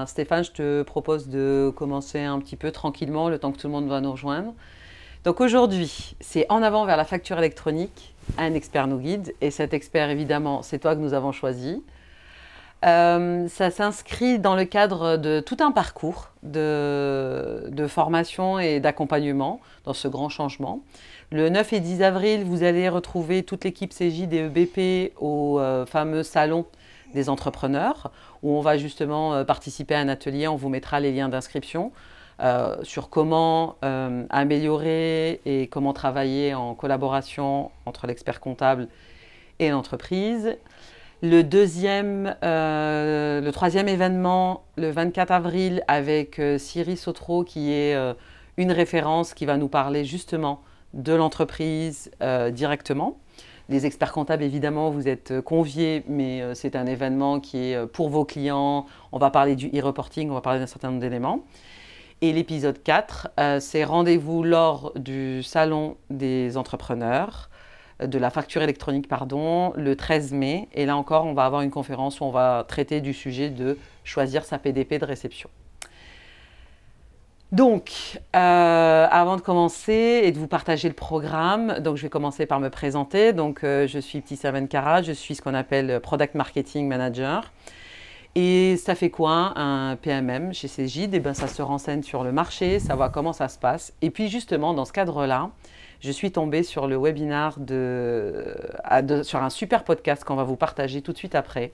Stéphane, je te propose de commencer un petit peu tranquillement, le temps que tout le monde va nous rejoindre. Donc aujourd'hui, c'est En avant vers la facture électronique, un expert nous guide. Et cet expert, évidemment, c'est toi que nous avons choisi. Ça s'inscrit dans le cadre de tout un parcours de formation et d'accompagnement dans ce grand changement. Le 9 et 10 avril, vous allez retrouver toute l'équipe Cégide et EBP au fameux salon des entrepreneurs, où on va justement participer à un atelier. On vous mettra les liens d'inscription sur comment améliorer et comment travailler en collaboration entre l'expert comptable et l'entreprise. Le troisième événement, le 24 avril, avec Cyril Sautreau, qui est une référence qui va nous parler justement de l'entreprise directement. Les experts comptables, évidemment, vous êtes conviés, mais c'est un événement qui est pour vos clients. On va parler du e-reporting, on va parler d'un certain nombre d'éléments. Et l'épisode 4, c'est rendez-vous lors du salon des entrepreneurs, de la facture électronique, pardon, le 13 mai. Et là encore, on va avoir une conférence où on va traiter du sujet de choisir sa PDP de réception. Donc, avant de commencer et de vous partager le programme, donc je vais commencer par me présenter. Donc, je suis Ibtissam Benkara, je suis ce qu'on appelle Product Marketing Manager. Et ça fait quoi un PMM chez Cégide? Eh bien, ça se renseigne sur le marché, savoir comment ça se passe. Et puis justement, dans ce cadre-là, je suis tombée sur le webinaire sur un super podcast qu'on va vous partager tout de suite après,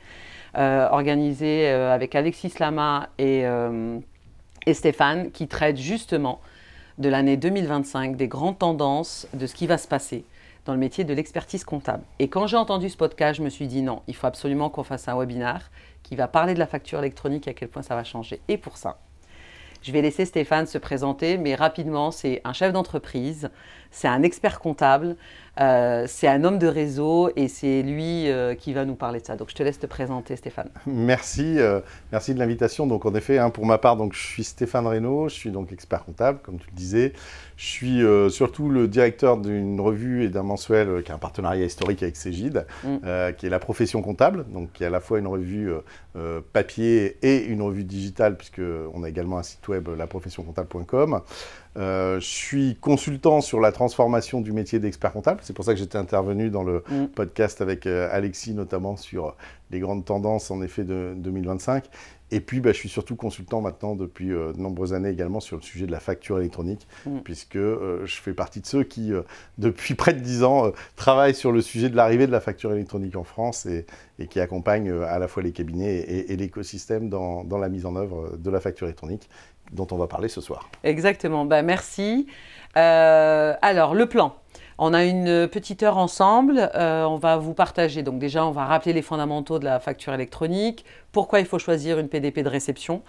organisé avec Alexis Lama et Stéphane, qui traite justement de l'année 2025, des grandes tendances, de ce qui va se passer dans le métier de l'expertise comptable. Et quand j'ai entendu ce podcast, je me suis dit non, il faut absolument qu'on fasse un webinaire qui va parler de la facture électronique et à quel point ça va changer. Et pour ça, je vais laisser Stéphane se présenter, mais rapidement, c'est un chef d'entreprise, c'est un expert comptable, c'est un homme de réseau et c'est lui qui va nous parler de ça. Donc, je te laisse te présenter, Stéphane. Merci, merci de l'invitation. Donc, en effet, pour ma part, donc, je suis Stéphane Reynaud, je suis donc expert comptable, comme tu le disais. Je suis surtout le directeur d'une revue et d'un mensuel qui a un partenariat historique avec Cégide, qui est La Profession Comptable, donc qui est à la fois une revue papier et une revue digitale, puisqu'on a également un site web, laprofessioncomptable.com. Je suis consultant sur la transformation du métier d'expert comptable. C'est pour ça que j'étais intervenu dans le podcast avec Alexis, notamment sur les grandes tendances en effet de 2025. Et puis, je suis surtout consultant maintenant depuis de nombreuses années également sur le sujet de la facture électronique, puisque je fais partie de ceux qui, depuis près de 10 ans, travaillent sur le sujet de l'arrivée de la facture électronique en France et qui accompagnent à la fois les cabinets et l'écosystème dans la mise en œuvre de la facture électronique, dont on va parler ce soir. Exactement, merci. Alors, le plan. On a une petite heure ensemble, on va vous partager. Donc déjà, on va rappeler les fondamentaux de la facture électronique, pourquoi il faut choisir une PDP de réception,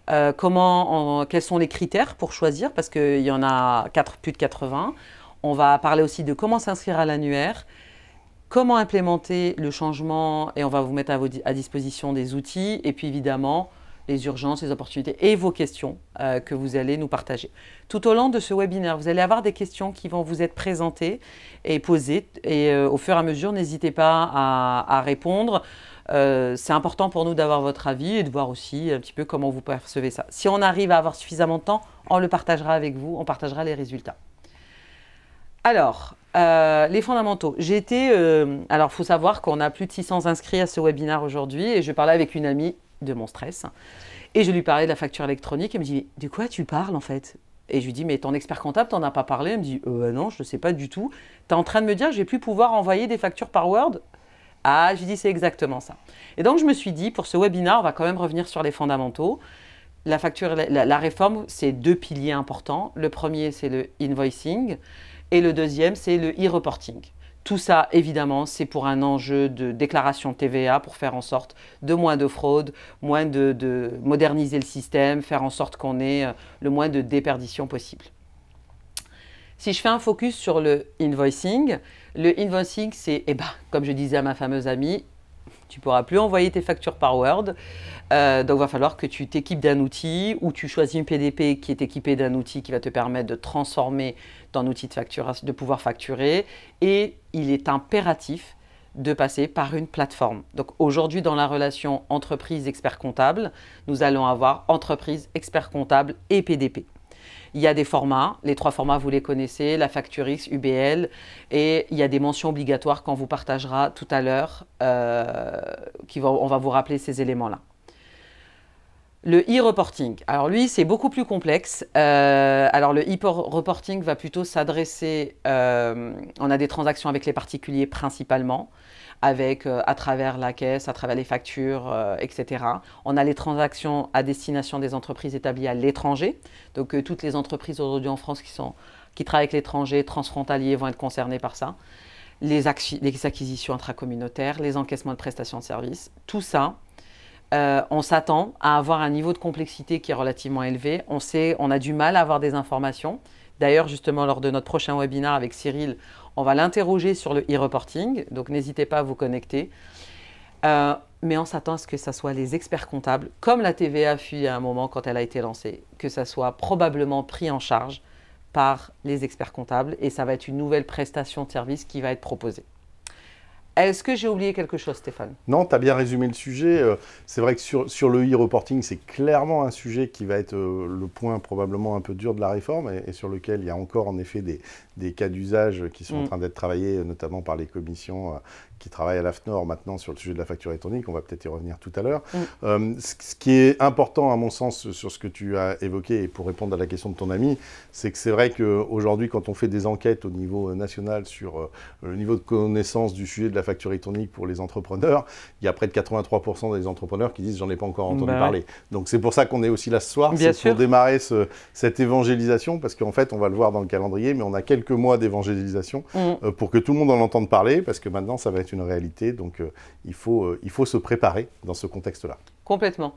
quels sont les critères pour choisir, parce qu'il y en a plus de 80. On va parler aussi de comment s'inscrire à l'annuaire, comment implémenter le changement, et on va vous mettre à disposition des outils, et puis évidemment, les urgences, les opportunités et vos questions que vous allez nous partager. Tout au long de ce webinaire, vous allez avoir des questions qui vont vous être présentées et posées. Et au fur et à mesure, n'hésitez pas à répondre. C'est important pour nous d'avoir votre avis et de voir aussi un petit peu comment vous percevez ça. Si on arrive à avoir suffisamment de temps, on le partagera avec vous, on partagera les résultats. Alors, les fondamentaux. Alors, il faut savoir qu'on a plus de 600 inscrits à ce webinaire aujourd'hui et je parlais avec une amie de mon stress. Et je lui parlais de la facture électronique. Elle me dit, de quoi tu parles en fait? Et je lui dis, mais ton expert comptable, t'en as pas parlé? Elle me dit, non, je ne sais pas du tout. Tu es en train de me dire que je vais plus pouvoir envoyer des factures par Word? Ah, je lui dis, c'est exactement ça. Et donc, je me suis dit, pour ce webinaire, on va quand même revenir sur les fondamentaux. La réforme, c'est 2 piliers importants. Le premier, c'est le invoicing. Et le deuxième, c'est le e-reporting. Tout ça, évidemment, c'est pour un enjeu de déclaration TVA, pour faire en sorte de moins de fraude, moins de moderniser le système, faire en sorte qu'on ait le moins de déperdition possible. Si je fais un focus sur le invoicing, c'est, comme je disais à ma fameuse amie, tu ne pourras plus envoyer tes factures par Word. Donc, il va falloir que tu t'équipes d'un outil ou tu choisis une PDP qui est équipée d'un outil qui va te permettre de transformer ton outil de pouvoir facturer. Et il est impératif de passer par une plateforme. Donc aujourd'hui, dans la relation entreprise-expert comptable, nous allons avoir entreprise, expert comptable et PDP. Il y a des formats, les 3 formats vous les connaissez, la facture X, UBL, et il y a des mentions obligatoires qu'on vous partagera tout à l'heure, on va vous rappeler ces éléments-là. Le e-reporting, alors lui c'est beaucoup plus complexe. Alors le e-reporting va plutôt s'adresser, on a des transactions avec les particuliers principalement, avec à travers la caisse, à travers les factures, etc. On a les transactions à destination des entreprises établies à l'étranger. Donc toutes les entreprises aujourd'hui en France qui travaillent avec l'étranger, transfrontaliers, vont être concernées par ça. Les acquisitions intracommunautaires, les encaissements de prestations de services, tout ça. On s'attend à avoir un niveau de complexité qui est relativement élevé. On a du mal à avoir des informations. D'ailleurs, justement, lors de notre prochain webinaire avec Cyril, on va l'interroger sur le e-reporting. Donc, n'hésitez pas à vous connecter. Mais on s'attend à ce que ce soit les experts comptables, comme la TVA fut à un moment quand elle a été lancée, que ça soit probablement pris en charge par les experts comptables. Et ça va être une nouvelle prestation de service qui va être proposée. Est-ce que j'ai oublié quelque chose, Stéphane? Non, tu as bien résumé le sujet. C'est vrai que sur le e-reporting, c'est clairement un sujet qui va être le point probablement un peu dur de la réforme et sur lequel il y a encore en effet des cas d'usage qui sont en train d'être travaillés, notamment par les commissions qui travaillent à l'AFNOR maintenant sur le sujet de la facture électronique. On va peut-être y revenir tout à l'heure. Ce qui est important à mon sens sur ce que tu as évoqué et pour répondre à la question de ton ami, c'est que c'est vrai qu'aujourd'hui, quand on fait des enquêtes au niveau national sur le niveau de connaissance du sujet de la facture électronique pour les entrepreneurs, il y a près de 83% des entrepreneurs qui disent « j'en ai pas encore entendu parler ». Donc c'est pour ça qu'on est aussi là ce soir, c'est pour démarrer cette évangélisation, parce qu'en fait, on va le voir dans le calendrier, mais on a quelques mois d'évangélisation pour que tout le monde en entende parler, parce que maintenant, ça va être une réalité, donc il faut se préparer dans ce contexte-là. Complètement.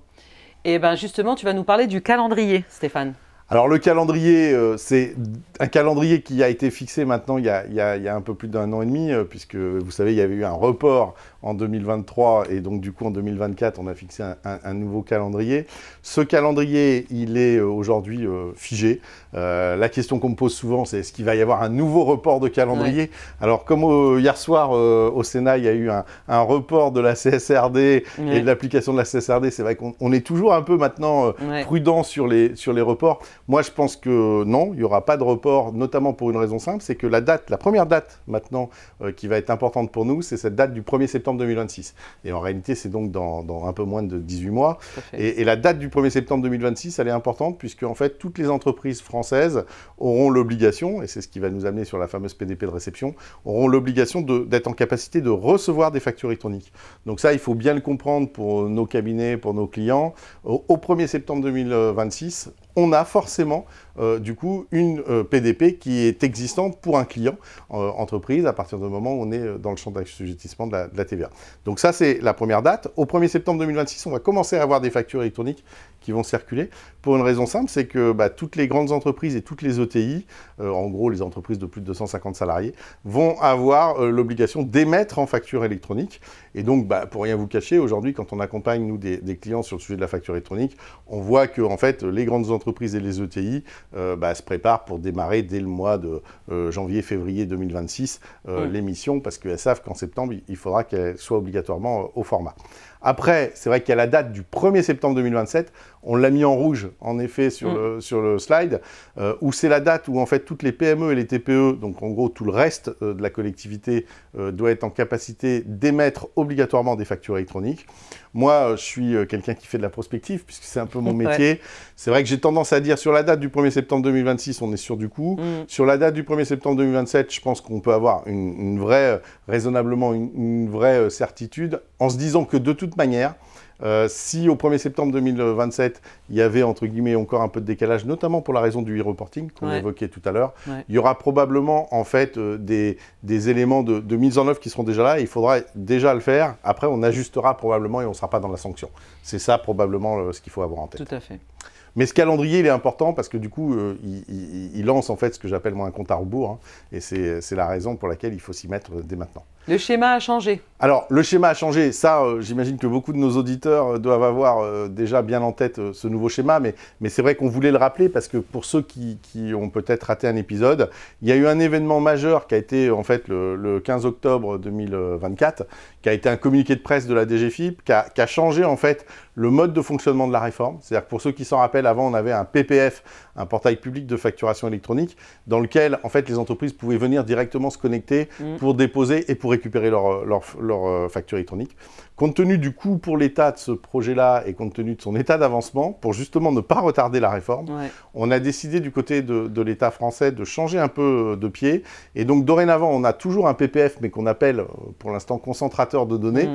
Et bien justement, tu vas nous parler du calendrier, Stéphane. Alors le calendrier, c'est un calendrier qui a été fixé maintenant il y a un peu plus d'1 an et demi, puisque vous savez, il y avait eu un report en 2023 et donc du coup en 2024, on a fixé un nouveau calendrier. Ce calendrier, il est aujourd'hui figé. La question qu'on me pose souvent, c'est est-ce qu'il va y avoir un nouveau report de calendrier? Alors comme hier soir au Sénat, il y a eu un report de la CSRD et de l'application de la CSRD, c'est vrai qu'on est toujours un peu maintenant prudent sur les reports. Moi, je pense que non, il n'y aura pas de report, notamment pour une raison simple, c'est que la première date maintenant qui va être importante pour nous, c'est cette date du 1er septembre 2026. Et en réalité, c'est donc dans un peu moins de 18 mois. Et la date du 1er septembre 2026, elle est importante puisque en fait, toutes les entreprises françaises auront l'obligation, et c'est ce qui va nous amener sur la fameuse PDP de réception, auront l'obligation d'être en capacité de recevoir des factures électroniques. Donc ça, il faut bien le comprendre pour nos cabinets, pour nos clients. Au 1er septembre 2026, on a forcément, du coup, une PDP qui est existante pour un client entreprise à partir du moment où on est dans le champ d'assujettissement de la TVA. Donc ça, c'est la première date. Au 1er septembre 2026, on va commencer à avoir des factures électroniques qui vont circuler pour une raison simple, c'est que toutes les grandes entreprises et toutes les ETI, en gros les entreprises de plus de 250 salariés, vont avoir l'obligation d'émettre en facture électronique. Et donc, pour rien vous cacher, aujourd'hui, quand on accompagne nous des clients sur le sujet de la facture électronique, on voit que en fait, les grandes entreprises et les ETI se préparent pour démarrer dès le mois de janvier-février 2026 l'émission, parce qu'elles savent qu'en septembre, il faudra qu'elle soit obligatoirement au format. Après, c'est vrai qu'il y a la date du 1er septembre 2027, on l'a mis en rouge, en effet, sur le slide, où c'est la date où, en fait, toutes les PME et les TPE, donc en gros, tout le reste de la collectivité doit être en capacité d'émettre obligatoirement des factures électroniques. Moi, je suis quelqu'un qui fait de la prospective, puisque c'est un peu mon métier. C'est vrai que j'ai tendance à dire, sur la date du 1er septembre 2026, on est sûr du coup. Sur la date du 1er septembre 2027, je pense qu'on peut avoir une vraie, raisonnablement, une vraie certitude, en se disant que de toute manière, si au 1er septembre 2027, il y avait entre guillemets encore un peu de décalage, notamment pour la raison du e-reporting qu'on évoquait tout à l'heure, il y aura probablement en fait des éléments de mise en œuvre qui seront déjà là. Et il faudra déjà le faire. Après, on ajustera probablement et on ne sera pas dans la sanction. C'est ça probablement ce qu'il faut avoir en tête. Tout à fait. Mais ce calendrier, il est important parce que du coup, il lance en fait ce que j'appelle moi un compte à rebours. Et c'est la raison pour laquelle il faut s'y mettre dès maintenant. Le schéma a changé. Alors, le schéma a changé. Ça, j'imagine que beaucoup de nos auditeurs doivent avoir déjà bien en tête ce nouveau schéma. Mais c'est vrai qu'on voulait le rappeler parce que pour ceux qui ont peut-être raté un épisode, il y a eu un événement majeur qui a été en fait le 15 octobre 2024, qui a été un communiqué de presse de la DGFiP, qui a changé en fait le mode de fonctionnement de la réforme. C'est-à-dire que pour ceux qui s'en rappellent, avant, on avait un PPF, un portail public de facturation électronique, dans lequel en fait les entreprises pouvaient venir directement se connecter pour déposer et pour récupérer leur facture électronique. Compte tenu du coût pour l'État de ce projet-là et compte tenu de son état d'avancement, pour justement ne pas retarder la réforme, on a décidé du côté de l'État français de changer un peu de pied. Et donc dorénavant, on a toujours un PPF, mais qu'on appelle pour l'instant concentrateur de données,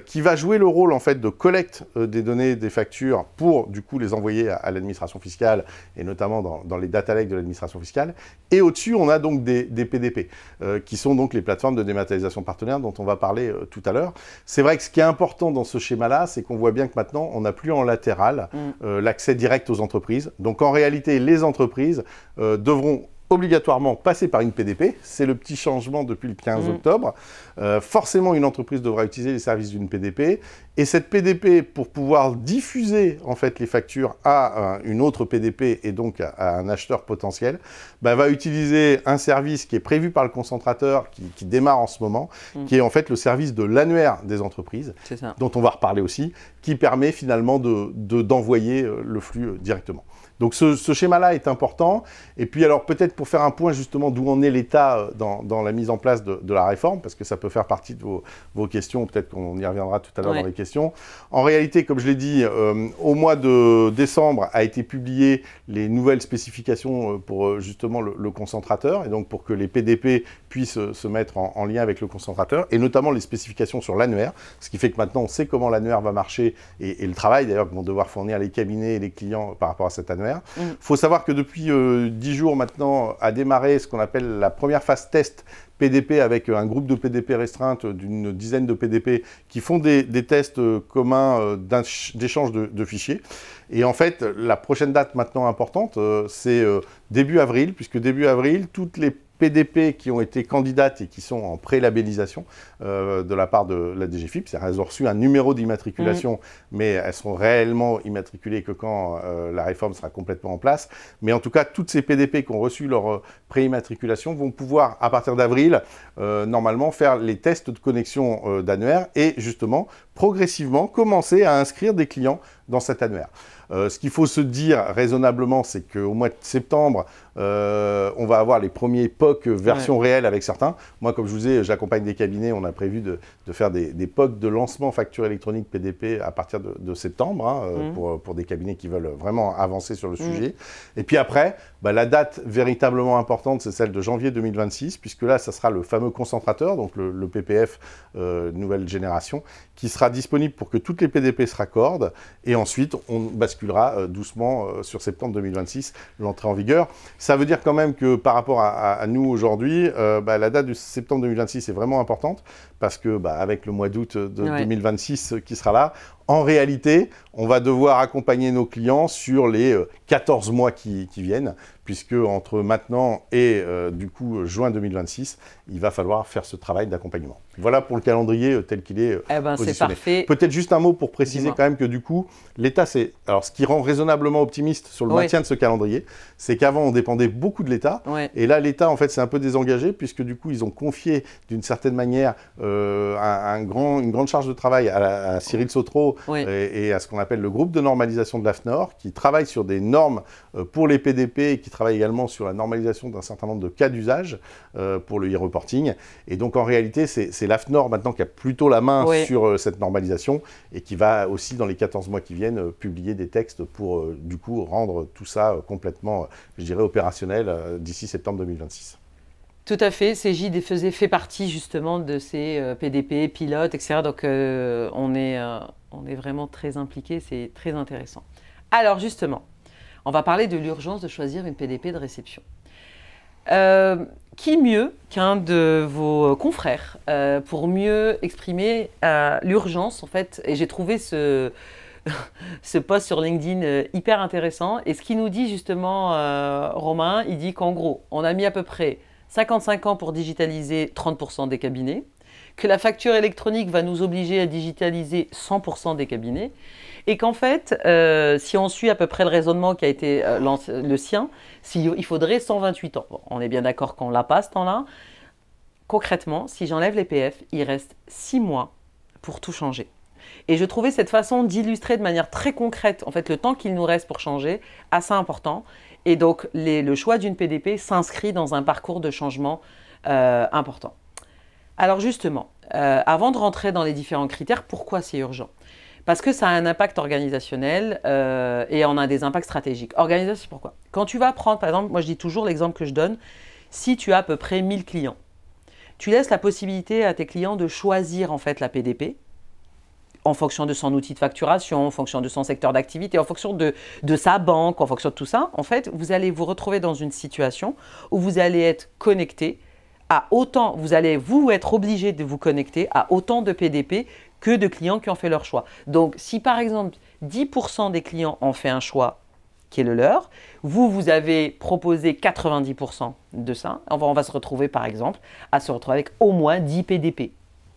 qui va jouer le rôle en fait de collecte des données des factures pour du coup les envoyer à l'administration fiscale et notamment dans les data lakes de l'administration fiscale. Et au-dessus, on a donc des PDP, qui sont donc les plateformes de dématérialisation partenaires dont on va parler tout à l'heure. C'est vrai que ce qui est important dans ce schéma-là, c'est qu'on voit bien que maintenant, on n'a plus en latéral l'accès direct aux entreprises. Donc en réalité, les entreprises devront obligatoirement passer par une PDP. C'est le petit changement depuis le 15 octobre. Forcément, une entreprise devra utiliser les services d'une PDP. Et cette PDP, pour pouvoir diffuser en fait les factures à une autre PDP et donc à un acheteur potentiel, va utiliser un service qui est prévu par le concentrateur, qui démarre en ce moment, qui est en fait le service de l'annuaire des entreprises, dont on va reparler aussi, qui permet finalement d'envoyer le flux directement. Donc ce schéma-là est important. Et puis alors peut-être pour faire un point justement d'où en est l'État dans la mise en place de la réforme, parce que ça peut faire partie de vos questions, peut-être qu'on y reviendra tout à l'heure dans les questions. En réalité, comme je l'ai dit, au mois de décembre a été publié les nouvelles spécifications pour justement le concentrateur, et donc pour que les PDP puissent se mettre en lien avec le concentrateur, et notamment les spécifications sur l'annuaire, ce qui fait que maintenant on sait comment l'annuaire va marcher, et le travail d'ailleurs que vont devoir fournir les cabinets et les clients par rapport à cet annuaire. Il faut savoir que depuis 10 jours maintenant a démarré ce qu'on appelle la première phase test PDP avec un groupe de PDP restreinte d'une dizaine de PDP qui font des tests communs d'échange de fichiers. Et en fait, la prochaine date maintenant importante, c'est début avril, puisque début avril, toutes les PDP qui ont été candidates et qui sont en pré-labellisation de la part de la DGFiP, c'est-à-dire qu'elles ont reçu un numéro d'immatriculation, mais elles seront réellement immatriculées que quand la réforme sera complètement en place. Mais en tout cas, toutes ces PDP qui ont reçu leur pré-immatriculation vont pouvoir, à partir d'avril, normalement faire les tests de connexion d'annuaire et justement, progressivement, commencer à inscrire des clients dans cet annuaire. Ce qu'il faut se dire raisonnablement, c'est qu'au mois de septembre, on va avoir les premiers POC version réelle avec certains. Moi, comme je vous disais, j'accompagne des cabinets. On a prévu de faire des POC de lancement facture électronique PDP à partir de septembre, pour des cabinets qui veulent vraiment avancer sur le sujet. Et puis après, la date véritablement importante, c'est celle de janvier 2026, puisque là, ça sera le fameux concentrateur, donc le PPF nouvelle génération, qui sera disponible pour que toutes les PDP se raccordent. Et ensuite, on basculera doucement sur septembre 2026, l'entrée en vigueur. Ça veut dire quand même que par rapport à nous aujourd'hui, la date de septembre 2026 est vraiment importante parce que avec le mois d'août de 2026 qui sera là, en réalité, on va devoir accompagner nos clients sur les 14 mois qui viennent, puisque entre maintenant et du coup juin 2026, il va falloir faire ce travail d'accompagnement. Voilà pour le calendrier tel qu'il est positionné. C'est parfait. Peut-être juste un mot pour préciser quand même que du coup, l'État, alors ce qui rend raisonnablement optimiste sur le maintien de ce calendrier, c'est qu'avant on dépendait beaucoup de l'État, et là l'État en fait s'est un peu désengagé, puisque du coup ils ont confié d'une certaine manière une grande charge de travail à Cyril Sautreau et à ce qu'on appelle le groupe de normalisation de l'AFNOR, qui travaille sur des normes pour les PDP et qui travaille également sur la normalisation d'un certain nombre de cas d'usage pour le e-reporting. Et donc en réalité, c'est l'AFNOR maintenant qui a plutôt la main sur cette normalisation et qui va aussi dans les 14 mois qui viennent publier des textes pour du coup rendre tout ça complètement, je dirais, opérationnel d'ici septembre 2026. Tout à fait, CJ fait partie justement de ces PDP, pilotes, etc. Donc on est vraiment très impliqués, c'est très intéressant. Alors justement, on va parler de l'urgence de choisir une PDP de réception. Qui mieux qu'un de vos confrères pour mieux exprimer l'urgence en fait, et j'ai trouvé ce post sur LinkedIn hyper intéressant. Et ce qu'il nous dit justement, Romain, il dit qu'en gros, on a mis à peu près 55 ans pour digitaliser 30% des cabinets. que la facture électronique va nous obliger à digitaliser 100% des cabinets et qu'en fait, si on suit à peu près le raisonnement qui a été le sien, il faudrait 128 ans. Bon, on est bien d'accord qu'on l'a pas ce temps-là. Concrètement, si j'enlève les PF, il reste 6 mois pour tout changer. Et je trouvais cette façon d'illustrer de manière très concrète en fait, le temps qu'il nous reste pour changer assez important. Et donc, le choix d'une PDP s'inscrit dans un parcours de changement important. Alors justement, avant de rentrer dans les différents critères, pourquoi c'est urgent? Parce que ça a un impact organisationnel et on a des impacts stratégiques. Organisation, pourquoi? Quand tu vas prendre, par exemple, moi je dis toujours l'exemple que je donne, si tu as à peu près 1000 clients, tu laisses la possibilité à tes clients de choisir en fait la PDP en fonction de son outil de facturation, en fonction de son secteur d'activité, en fonction de sa banque, en fonction de tout ça. En fait, vous allez vous retrouver dans une situation où vous allez être connecté à autant, vous allez vous être obligé de vous connecter à autant de PDP que de clients qui ont fait leur choix. Donc, si par exemple 10% des clients ont fait un choix qui est le leur, vous avez proposé 90% de ça, on va se retrouver par exemple à se retrouver avec au moins 10 PDP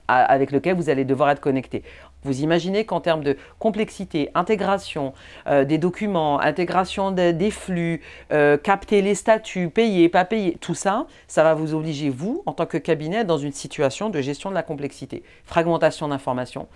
avec lesquels vous allez devoir être connecté. Vous imaginez qu'en termes de complexité, intégration des documents, intégration des flux, capter les statuts, payer, pas payer, tout ça, ça va vous obliger, vous, en tant que cabinet, dans une situation de gestion de la complexité, fragmentation d'informations.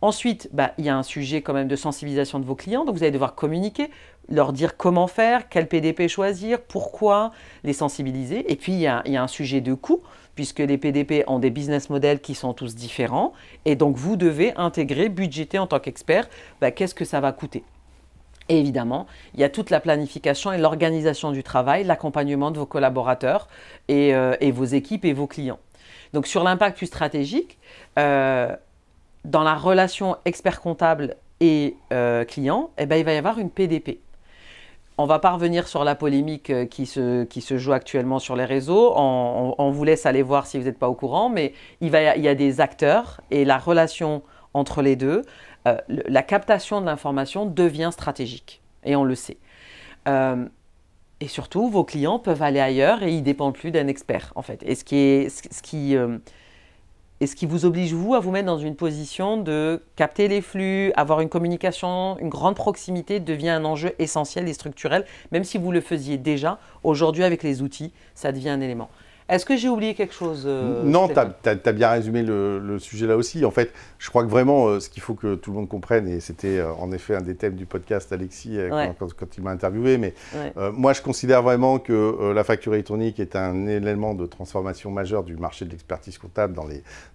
Ensuite, il y a un sujet quand même de sensibilisation de vos clients, donc vous allez devoir communiquer, leur dire comment faire, quel PDP choisir, pourquoi, les sensibiliser. Et puis, il y a un sujet de coût, puisque les PDP ont des business models qui sont tous différents. Et donc, vous devez intégrer, budgéter en tant qu'expert, qu'est-ce que ça va coûter. Et évidemment, il y a toute la planification et l'organisation du travail, l'accompagnement de vos collaborateurs et vos équipes et vos clients. Donc, sur l'impact plus stratégique, dans la relation expert comptable et client, il va y avoir une PDP. On va pas revenir sur la polémique qui se joue actuellement sur les réseaux. On vous laisse aller voir si vous n'êtes pas au courant, mais il y a des acteurs et la relation entre les deux, la captation de l'information devient stratégique et on le sait. Et surtout, vos clients peuvent aller ailleurs et ils ne dépendent plus d'un expert en fait. Et ce qui vous oblige, vous, à vous mettre dans une position de capter les flux, avoir une communication, une grande proximité devient un enjeu essentiel et structurel, même si vous le faisiez déjà. Aujourd'hui, avec les outils, ça devient un élément. Est-ce que j'ai oublié quelque chose Non, tu as bien résumé le sujet là aussi. En fait, je crois que vraiment, ce qu'il faut que tout le monde comprenne, et c'était en effet un des thèmes du podcast Alexis quand il m'a interviewé, mais moi je considère vraiment que la facture électronique est un élément de transformation majeure du marché de l'expertise comptable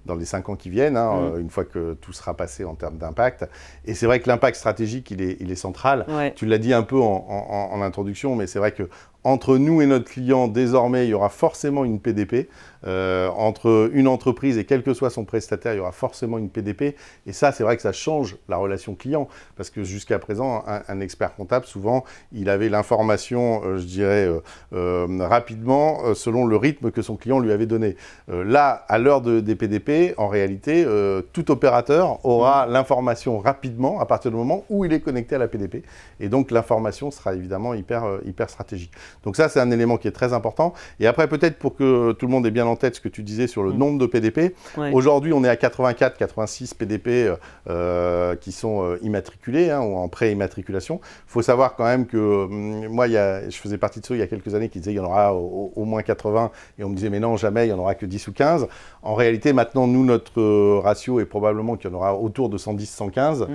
dans les 5 ans qui viennent, une fois que tout sera passé en termes d'impact. Et c'est vrai que l'impact stratégique, il est central. Tu l'as dit un peu en introduction, mais c'est vrai que entre nous et notre client, désormais, il y aura forcément une PDP. Entre une entreprise et quel que soit son prestataire, il y aura forcément une PDP. Et ça, c'est vrai que ça change la relation client. Parce que jusqu'à présent, un expert comptable, souvent, il avait l'information, je dirais, rapidement, selon le rythme que son client lui avait donné. Là, à l'heure des PDP, en réalité, tout opérateur aura l'information rapidement à partir du moment où il est connecté à la PDP. Et donc, l'information sera évidemment hyper stratégique. Donc ça, c'est un élément qui est très important. Et après, peut-être pour que tout le monde ait bien en tête ce que tu disais sur le nombre de PDP. Aujourd'hui, on est à 84, 86 PDP qui sont immatriculés ou en pré-immatriculation. Il faut savoir quand même que moi, je faisais partie de ceux il y a quelques années qui disaient qu'il y en aura au moins 80. Et on me disait, mais non, jamais, il n'y en aura que 10 ou 15. En réalité, maintenant, nous, notre ratio est probablement qu'il y en aura autour de 110, 115.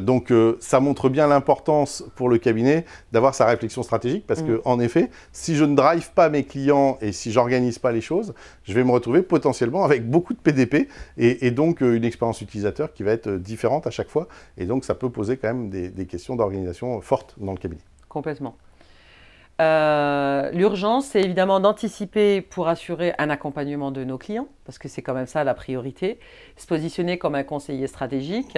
Donc, ça montre bien l'importance pour le cabinet d'avoir sa réflexion stratégique parce qu'en effet, si je ne drive pas mes clients et si j'organise pas les choses, je vais me retrouver potentiellement avec beaucoup de PDP et donc une expérience utilisateur qui va être différente à chaque fois. Et donc, ça peut poser quand même des questions d'organisation fortes dans le cabinet. Complètement. L'urgence, c'est évidemment d'anticiper pour assurer un accompagnement de nos clients, parce que c'est quand même ça la priorité, se positionner comme un conseiller stratégique.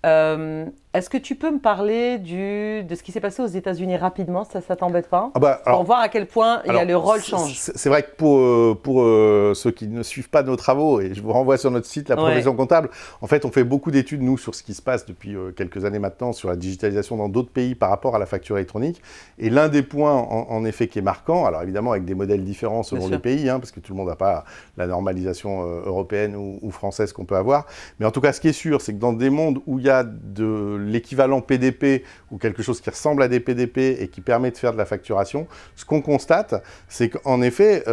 Est-ce que tu peux me parler de ce qui s'est passé aux États-Unis rapidement, ça t'embête pas? Pour voir à quel point le rôle change. C'est vrai que pour ceux qui ne suivent pas nos travaux, et je vous renvoie sur notre site, la profession comptable, en fait, on fait beaucoup d'études, nous, sur ce qui se passe depuis quelques années maintenant, sur la digitalisation dans d'autres pays par rapport à la facture électronique. Et l'un des points en effet qui est marquant, alors évidemment avec des modèles différents selon les pays, parce que tout le monde n'a pas la normalisation européenne ou française qu'on peut avoir. Mais en tout cas, ce qui est sûr, c'est que dans des mondes où il y a de l'équivalent PDP ou quelque chose qui ressemble à des PDP et qui permet de faire de la facturation, ce qu'on constate, c'est qu'en effet,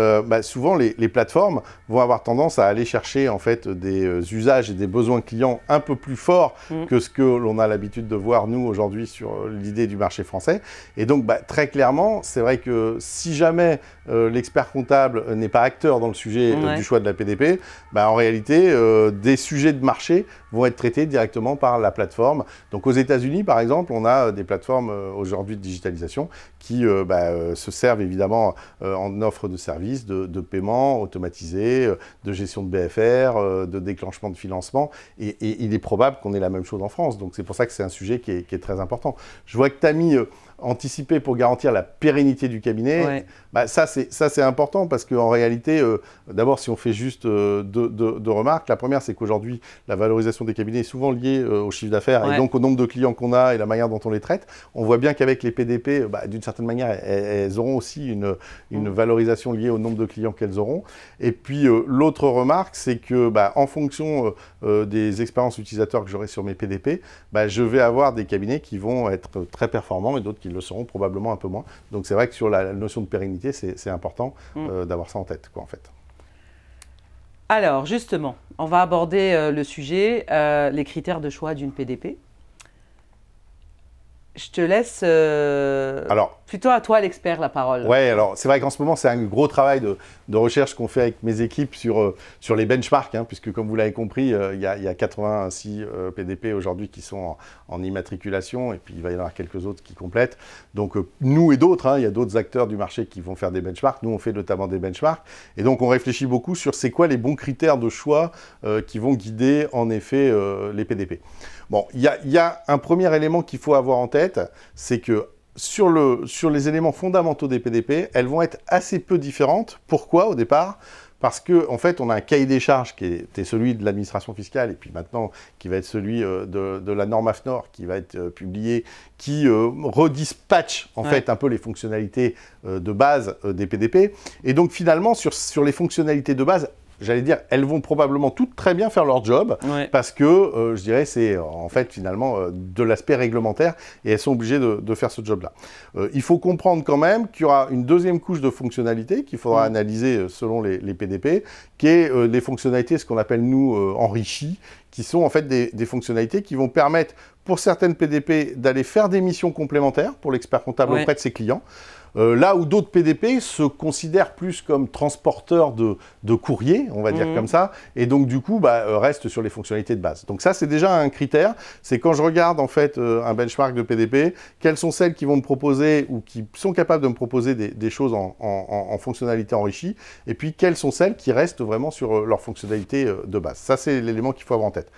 souvent les plateformes vont avoir tendance à aller chercher en fait des usages et des besoins clients un peu plus forts que ce que l'on a l'habitude de voir nous aujourd'hui sur l'idée du marché français. Et donc très clairement, c'est vrai que si jamais l'expert comptable n'est pas acteur dans le sujet du choix de la PDP, en réalité, des sujets de marché vont être traités directement par la plateforme. Donc aux États-Unis, par exemple, on a des plateformes aujourd'hui de digitalisation qui se servent évidemment en offre de services, de paiement automatisé, de gestion de BFR, de déclenchement de financement. Et il est probable qu'on ait la même chose en France. Donc c'est pour ça que c'est un sujet qui est très important. Je vois que tu as mis anticiper pour garantir la pérennité du cabinet, ça c'est important parce qu'en réalité, d'abord si on fait juste deux remarques, la première c'est qu'aujourd'hui la valorisation des cabinets est souvent liée au chiffre d'affaires et donc au nombre de clients qu'on a et la manière dont on les traite. On voit bien qu'avec les PDP, d'une certaine manière, elles auront aussi une valorisation liée au nombre de clients qu'elles auront. Et puis l'autre remarque, c'est que en fonction des expériences utilisateurs que j'aurai sur mes PDP, je vais avoir des cabinets qui vont être très performants et d'autres qui le seront probablement un peu moins. Donc c'est vrai que sur la notion de pérennité, c'est important d'avoir ça en tête, en fait. Alors justement, on va aborder le sujet, les critères de choix d'une PDP. Je te laisse plutôt à toi, l'expert, la parole. Oui, alors c'est vrai qu'en ce moment, c'est un gros travail de recherche qu'on fait avec mes équipes sur les benchmarks, puisque comme vous l'avez compris, il y a 86 PDP aujourd'hui qui sont en immatriculation, et puis il va y en avoir quelques autres qui complètent. Donc nous et d'autres, il y a d'autres acteurs du marché qui vont faire des benchmarks. Nous, on fait notamment des benchmarks. Et donc on réfléchit beaucoup sur c'est quoi les bons critères de choix qui vont guider en effet les PDP. Bon, il y a un premier élément qu'il faut avoir en tête, c'est que sur les éléments fondamentaux des PDP, elles vont être assez peu différentes. Pourquoi au départ ? Parce qu'en fait, on a un cahier des charges qui était celui de l'administration fiscale et puis maintenant qui va être celui de la norme AFNOR qui va être publié, qui redispatche en fait un peu les fonctionnalités de base des PDP. Et donc finalement, sur les fonctionnalités de base, j'allais dire, elles vont probablement toutes très bien faire leur job parce que, je dirais, c'est en fait finalement de l'aspect réglementaire et elles sont obligées de faire ce job-là. Il faut comprendre quand même qu'il y aura une deuxième couche de fonctionnalités qu'il faudra analyser selon les PDP, qui est les fonctionnalités, ce qu'on appelle nous enrichies, qui sont en fait des fonctionnalités qui vont permettre pour certaines PDP d'aller faire des missions complémentaires pour l'expert comptable auprès de ses clients. Là où d'autres PDP se considèrent plus comme transporteurs de courrier, on va dire comme ça, et donc du coup restent sur les fonctionnalités de base. Donc ça c'est déjà un critère, c'est quand je regarde en fait un benchmark de PDP, quelles sont celles qui vont me proposer ou qui sont capables de me proposer des choses en fonctionnalité enrichie, et puis quelles sont celles qui restent vraiment sur leur fonctionnalité de base. Ça c'est l'élément qu'il faut avoir en tête.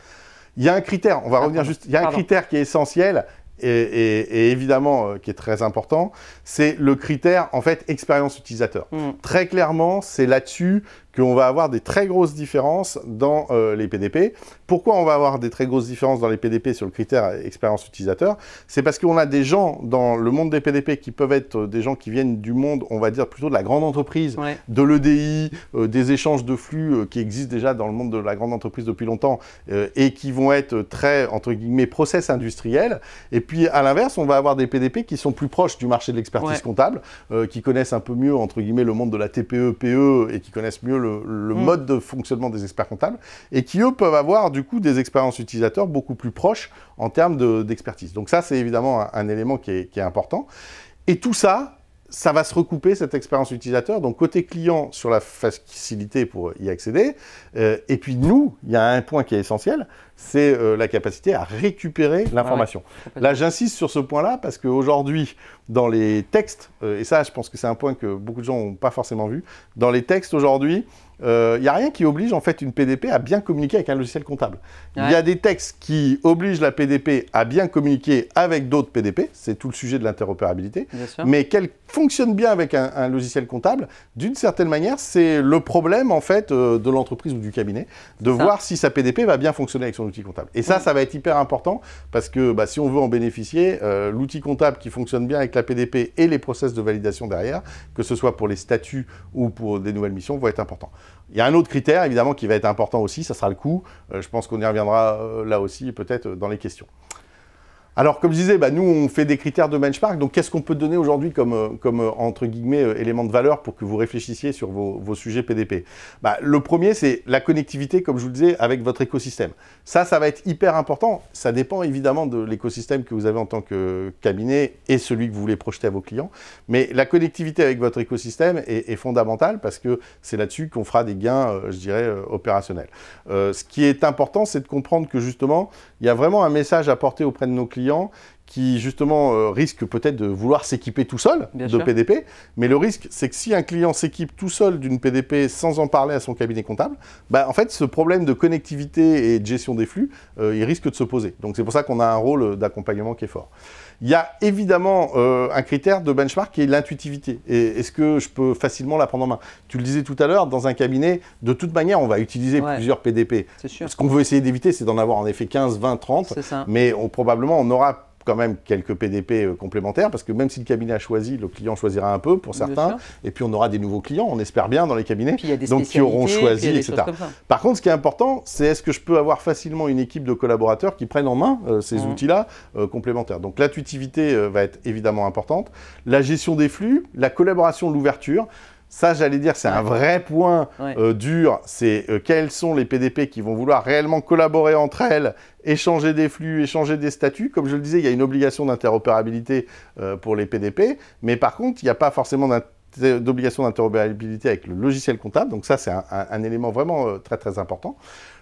Il y a un critère, on va revenir juste, il y a un critère qui est essentiel, et évidemment qui est très important, c'est le critère en fait expérience utilisateur. Très clairement, c'est là-dessus qu'on va avoir des très grosses différences dans les PDP. Pourquoi on va avoir des très grosses différences dans les PDP sur le critère expérience utilisateur? C'est parce qu'on a des gens dans le monde des PDP qui peuvent être des gens qui viennent du monde, on va dire plutôt de la grande entreprise, de l'EDI, des échanges de flux qui existent déjà dans le monde de la grande entreprise depuis longtemps et qui vont être très, entre guillemets, process industriels. Et puis à l'inverse, on va avoir des PDP qui sont plus proches du marché de l'expertise comptable, qui connaissent un peu mieux, entre guillemets, le monde de la TPE, PE et qui connaissent mieux le mode de fonctionnement des experts comptables et qui, eux, peuvent avoir du coup des expériences utilisateurs beaucoup plus proches en termes d'expertise. Donc ça, c'est évidemment un élément qui est important. Et tout ça, ça va se recouper, cette expérience utilisateur. Donc côté client, sur la facilité pour y accéder. Et puis nous, il y a un point qui est essentiel, c'est la capacité à récupérer l'information. Là, j'insiste sur ce point-là parce qu'aujourd'hui, dans les textes, et ça, je pense que c'est un point que beaucoup de gens n'ont pas forcément vu, dans les textes aujourd'hui, il n'y a rien qui oblige en fait une PDP à bien communiquer avec un logiciel comptable. Il y a des textes qui obligent la PDP à bien communiquer avec d'autres PDP, c'est tout le sujet de l'interopérabilité, mais qu'elle fonctionne bien avec un logiciel comptable, d'une certaine manière, c'est le problème en fait de l'entreprise ou du cabinet, de voir si sa PDP va bien fonctionner avec son son outil comptable. Et ça va être hyper important parce que si on veut en bénéficier, l'outil comptable qui fonctionne bien avec la PDP et les process de validation derrière, que ce soit pour les statuts ou pour des nouvelles missions, va être important. Il y a un autre critère, évidemment, qui va être important aussi, ça sera le coût. Je pense qu'on y reviendra là aussi, peut-être, dans les questions. Alors, comme je disais, nous, on fait des critères de benchmark. Donc, qu'est-ce qu'on peut donner aujourd'hui comme entre guillemets, élément de valeur pour que vous réfléchissiez sur vos sujets PDP? Le premier, c'est la connectivité, comme je vous le disais, avec votre écosystème. Ça va être hyper important. Ça dépend évidemment de l'écosystème que vous avez en tant que cabinet et celui que vous voulez projeter à vos clients. Mais la connectivité avec votre écosystème est fondamentale parce que c'est là-dessus qu'on fera des gains, je dirais, opérationnels. Ce qui est important, c'est de comprendre que justement, il y a vraiment un message à porter auprès de nos clients qui justement risque peut-être de vouloir s'équiper tout seul de PDP, mais le risque c'est que si un client s'équipe tout seul d'une PDP sans en parler à son cabinet comptable, en fait ce problème de connectivité et de gestion des flux, il risque de se poser. Donc c'est pour ça qu'on a un rôle d'accompagnement qui est fort. Il y a évidemment un critère de benchmark qui est l'intuitivité. Est-ce que je peux facilement la prendre en main? Tu le disais tout à l'heure, dans un cabinet, de toute manière, on va utiliser plusieurs PDP. Ce qu'on veut essayer d'éviter, c'est d'en avoir en effet 15, 20, 30. Mais probablement, on aura quand même quelques PDP complémentaires, parce que même si le cabinet a choisi, le client choisira un peu pour certains, et puis on aura des nouveaux clients, on espère bien, dans les cabinets, donc qui auront choisi, etc. Par contre, ce qui est important, c'est est-ce que je peux avoir facilement une équipe de collaborateurs qui prennent en main ces outils-là complémentaires. Donc l'intuitivité va être évidemment importante, la gestion des flux, la collaboration de l'ouverture. Ça, j'allais dire, c'est un vrai point dur, c'est quels sont les PDP qui vont vouloir réellement collaborer entre elles, échanger des flux, échanger des statuts. Comme je le disais, il y a une obligation d'interopérabilité pour les PDP, mais par contre, il n'y a pas forcément d'obligation d'interopérabilité avec le logiciel comptable, donc ça, c'est un élément vraiment très, très important.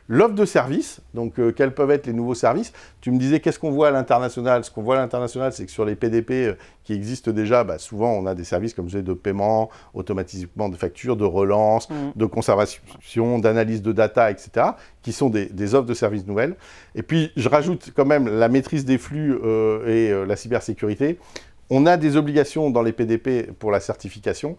L'offre de services, donc quels peuvent être les nouveaux services? Tu me disais, qu'est-ce qu'on voit à l'international? Ce qu'on voit à l'international, c'est que sur les PDP qui existent déjà, souvent on a des services comme je disais, de paiement, automatisation de factures, de relance, de conservation, d'analyse de data, etc., qui sont des offres de services nouvelles. Et puis, je rajoute quand même la maîtrise des flux et la cybersécurité. On a des obligations dans les PDP pour la certification.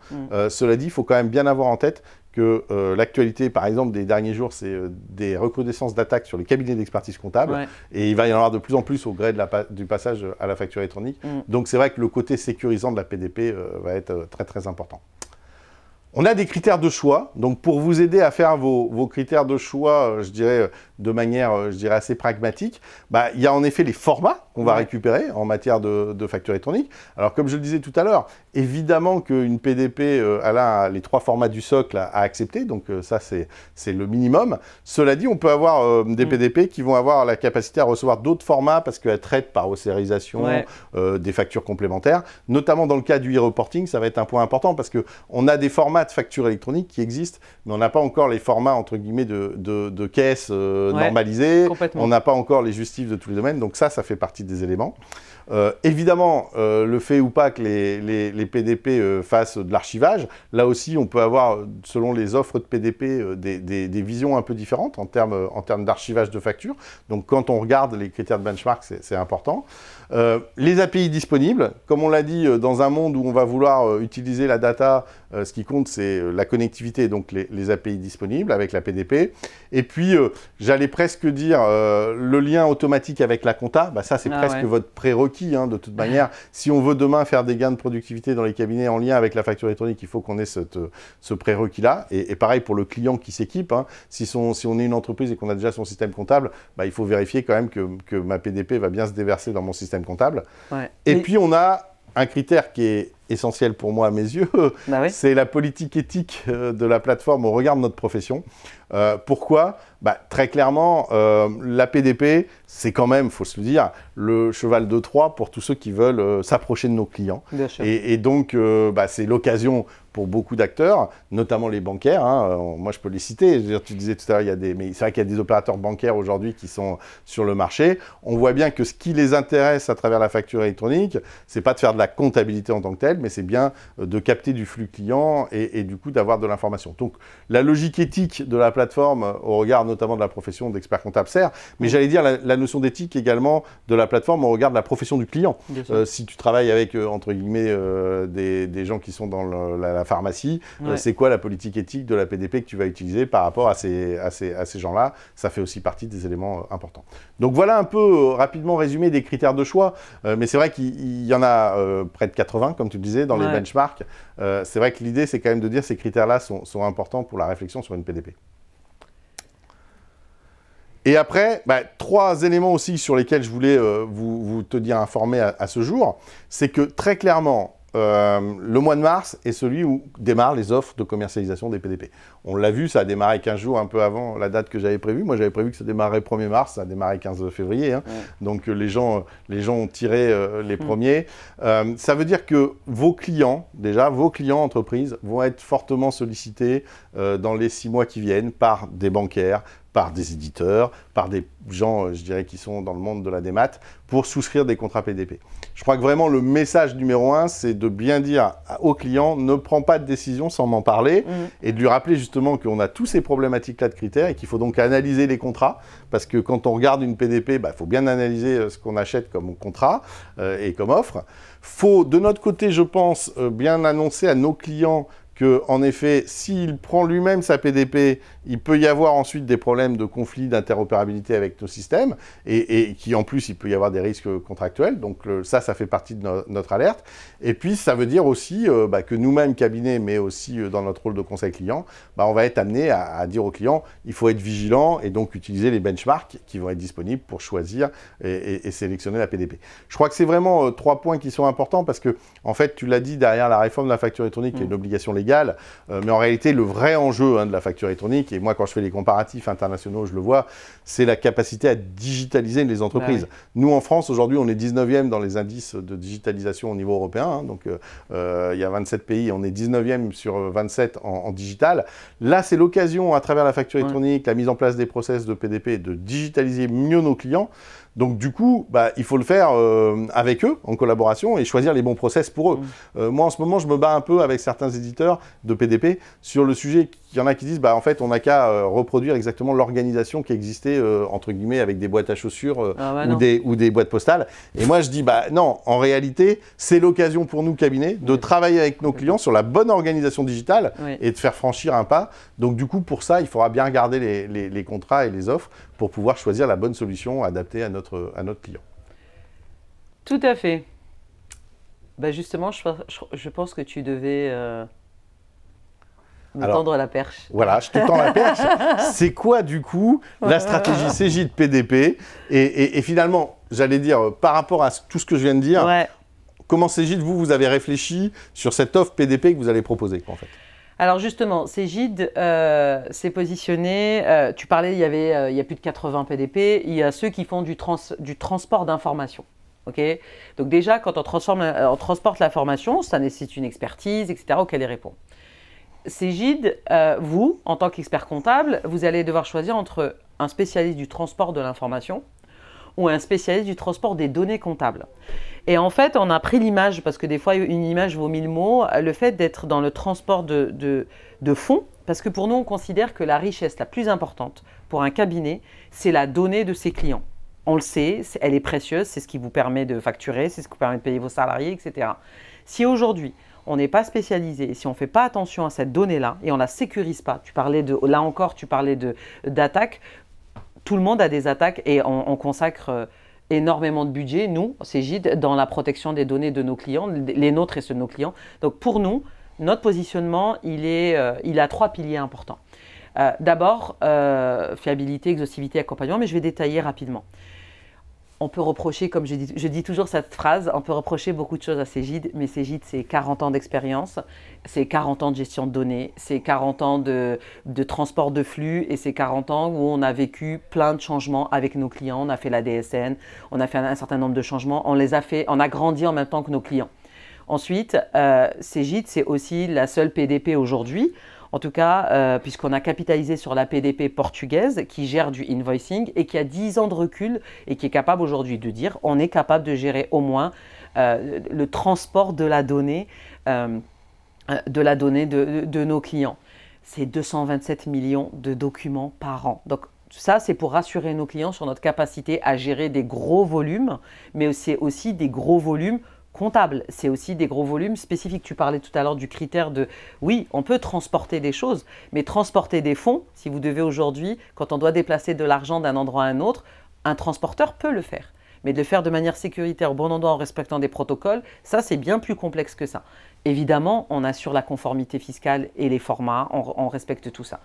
Cela dit, il faut quand même bien avoir en tête que l'actualité, par exemple, des derniers jours, c'est des recrudescences d'attaques sur les cabinets d'expertise comptable. Et il va y en avoir de plus en plus au gré du passage à la facture électronique. Donc, c'est vrai que le côté sécurisant de la PDP va être très, très important. On a des critères de choix. Donc, pour vous aider à faire vos critères de choix, je dirais, de manière, je dirais, assez pragmatique, il y a en effet les formats qu'on va récupérer en matière de facture électronique. Alors, comme je le disais tout à l'heure, évidemment qu'une PDP, elle a les 3 formats du socle à accepter. Donc, ça, c'est le minimum. Cela dit, on peut avoir des PDP qui vont avoir la capacité à recevoir d'autres formats parce qu'elles traitent par ossérisation des factures complémentaires. Notamment dans le cas du e-reporting, ça va être un point important parce qu'on a des formats de facture électronique qui existent, mais on n'a pas encore les formats, entre guillemets, de caisse normalisés. On n'a pas encore les justifs de tous les domaines. Donc ça fait partie des éléments. Évidemment, le fait ou pas que les PDP fassent de l'archivage, là aussi, on peut avoir, selon les offres de PDP, des visions un peu différentes en termes d'archivage de factures. Donc, quand on regarde les critères de benchmark, c'est important. Les API disponibles, comme on l'a dit, dans un monde où on va vouloir utiliser la data, ce qui compte, c'est la connectivité, donc les API disponibles avec la PDP. Et puis, j'allais presque dire, le lien automatique avec la compta, ça, c'est presque votre prérequis. De toute manière, si on veut demain faire des gains de productivité dans les cabinets en lien avec la facture électronique, il faut qu'on ait ce prérequis-là. Et pareil pour le client qui s'équipe. Si on est une entreprise et qu'on a déjà son système comptable, il faut vérifier quand même que ma PDP va bien se déverser dans mon système comptable. Et puis, on a un critère qui est essentiel pour moi à mes yeux, c'est la politique éthique de la plateforme au regard de notre profession. Pourquoi? Très clairement, la PDP, c'est quand même, il faut se le dire, le cheval de Troie pour tous ceux qui veulent s'approcher de nos clients. Et donc, c'est l'occasion pour beaucoup d'acteurs, notamment les bancaires. Moi, je peux les citer. Je veux dire, tu disais tout à l'heure, mais c'est vrai qu'il y a des opérateurs bancaires aujourd'hui qui sont sur le marché. On voit bien que ce qui les intéresse à travers la facture électronique, c'est pas de faire de la comptabilité en tant que telle, mais c'est bien de capter du flux client et du coup d'avoir de l'information. Donc la logique éthique de la plateforme, au regard notamment de la profession d'expert comptable sert, mais j'allais dire la notion d'éthique également de la plateforme au regard de la profession du client. Si tu travailles avec, entre guillemets, des gens qui sont dans la pharmacie, c'est quoi la politique éthique de la PDP que tu vas utiliser par rapport à ces gens-là? Ça fait aussi partie des éléments importants. Donc voilà un peu rapidement résumé des critères de choix, mais c'est vrai qu'il y en a près de 80, comme tu le disais, dans les benchmarks. C'est vrai que l'idée, c'est quand même de dire que ces critères-là sont importants pour la réflexion sur une PDP. Et après, 3 éléments aussi sur lesquels je voulais vous tenir informé à ce jour, c'est que très clairement, le mois de mars est celui où démarrent les offres de commercialisation des PDP. On l'a vu, ça a démarré 15 jours un peu avant la date que j'avais prévue. Moi, j'avais prévu que ça démarrait 1er mars, ça a démarré 15 février. Hein. Donc, les gens ont tiré les premiers. Ça veut dire que vos clients, déjà, vos clients entreprises vont être fortement sollicités dans les 6 mois qui viennent par des bancaires, par des éditeurs, par des gens, je dirais, qui sont dans le monde de la démat, pour souscrire des contrats PDP. Je crois que vraiment le message numéro 1, c'est de bien dire aux clients, ne prends pas de décision sans m'en parler, et de lui rappeler justement qu'on a tous ces problématiques-là de critères, et qu'il faut donc analyser les contrats, parce que quand on regarde une PDP, il faut bien analyser ce qu'on achète comme contrat et comme offre. Faut, de notre côté, je pense, bien annoncer à nos clients qu'en effet, s'il prend lui-même sa PDP, il peut y avoir ensuite des problèmes de conflit d'interopérabilité avec nos systèmes et qui, en plus, il peut y avoir des risques contractuels. Donc ça fait partie de notre alerte. Et puis, ça veut dire aussi que nous-mêmes, cabinet, mais aussi dans notre rôle de conseil client, on va être amené à dire aux clients, il faut être vigilant et donc utiliser les benchmarks qui vont être disponibles pour choisir et sélectionner la PDP. Je crois que c'est vraiment 3 points qui sont importants parce que, en fait, tu l'as dit, derrière la réforme de la facture électronique, il y a une obligation légale, mais en réalité, le vrai enjeu de la facture électronique, et moi, quand je fais les comparatifs internationaux, je le vois, c'est la capacité à digitaliser les entreprises. Nous, en France, aujourd'hui, on est 19e dans les indices de digitalisation au niveau européen. Hein, donc, il y a 27 pays, on est 19e sur 27 en digital. Là, c'est l'occasion, à travers la facture électronique, la mise en place des process de PDP, de digitaliser mieux nos clients. Donc du coup, il faut le faire avec eux, en collaboration, et choisir les bons process pour eux. Moi, en ce moment, je me bats un peu avec certains éditeurs de PDP sur le sujet. Il y en a qui disent, en fait, on n'a qu'à reproduire exactement l'organisation qui existait, entre guillemets, avec des boîtes à chaussures ou des boîtes postales. Et moi, je dis, non, en réalité, c'est l'occasion pour nous, cabinet, de travailler avec nos clients sur la bonne organisation digitale et de faire franchir un pas. Donc du coup, pour ça, il faudra bien regarder les contrats et les offres pour pouvoir choisir la bonne solution adaptée à notre client. Tout à fait. Justement, je pense que tu devais me tendre la perche. Voilà, je te tends la perche. C'est quoi, du coup, la stratégie Cegid PDP et finalement, j'allais dire, par rapport à tout ce que je viens de dire, comment Cegid, vous avez réfléchi sur cette offre PDP que vous allez proposer, en fait? Alors justement, Cegid s'est positionné, tu parlais, il y a plus de 80 PDP, il y a ceux qui font du transport d'informations. Okay, donc déjà, quand on transporte l'information, ça nécessite une expertise, etc., auquel il répond. Cegid, vous, en tant qu'expert comptable, vous allez devoir choisir entre un spécialiste du transport de l'information ou un spécialiste du transport des données comptables. Et en fait, on a pris l'image, parce que des fois, une image vaut 1000 mots, le fait d'être dans le transport de fonds, parce que pour nous, on considère que la richesse la plus importante pour un cabinet, c'est la donnée de ses clients. On le sait, elle est précieuse, c'est ce qui vous permet de facturer, c'est ce qui vous permet de payer vos salariés, etc. Si aujourd'hui, on n'est pas spécialisé et si on ne fait pas attention à cette donnée-là et on ne la sécurise pas, là encore, tu parlais d'attaques, tout le monde a des attaques et on consacre énormément de budget, nous, Cegid, dans la protection des données de nos clients, les nôtres et ceux de nos clients. Donc pour nous, notre positionnement, il a 3 piliers importants. D'abord, fiabilité, exhaustivité, accompagnement, mais je vais détailler rapidement. On peut reprocher, comme je dis toujours cette phrase, on peut reprocher beaucoup de choses à Cegid, mais Cegid, c'est 40 ans d'expérience, c'est 40 ans de gestion de données, c'est 40 ans de transport de flux et c'est 40 ans où on a vécu plein de changements avec nos clients. On a fait la DSN, on a fait un certain nombre de changements, on a grandi en même temps que nos clients. Ensuite, Cegid, c'est aussi la seule PDP aujourd'hui. En tout cas, puisqu'on a capitalisé sur la PDP portugaise qui gère du invoicing et qui a 10 ans de recul et qui est capable aujourd'hui de dire on est capable de gérer au moins le transport de la donnée, de nos clients. C'est 227 millions de documents par an. Donc ça, c'est pour rassurer nos clients sur notre capacité à gérer des gros volumes, mais c'est aussi des gros volumes comptables. C'est aussi des gros volumes spécifiques. Tu parlais tout à l'heure du critère de, oui, on peut transporter des choses, mais transporter des fonds, si vous devez aujourd'hui, quand on doit déplacer de l'argent d'un endroit à un autre, un transporteur peut le faire. Mais de le faire de manière sécuritaire au bon endroit en respectant des protocoles, ça c'est bien plus complexe que ça. Évidemment, on assure la conformité fiscale et les formats, on respecte tout ça.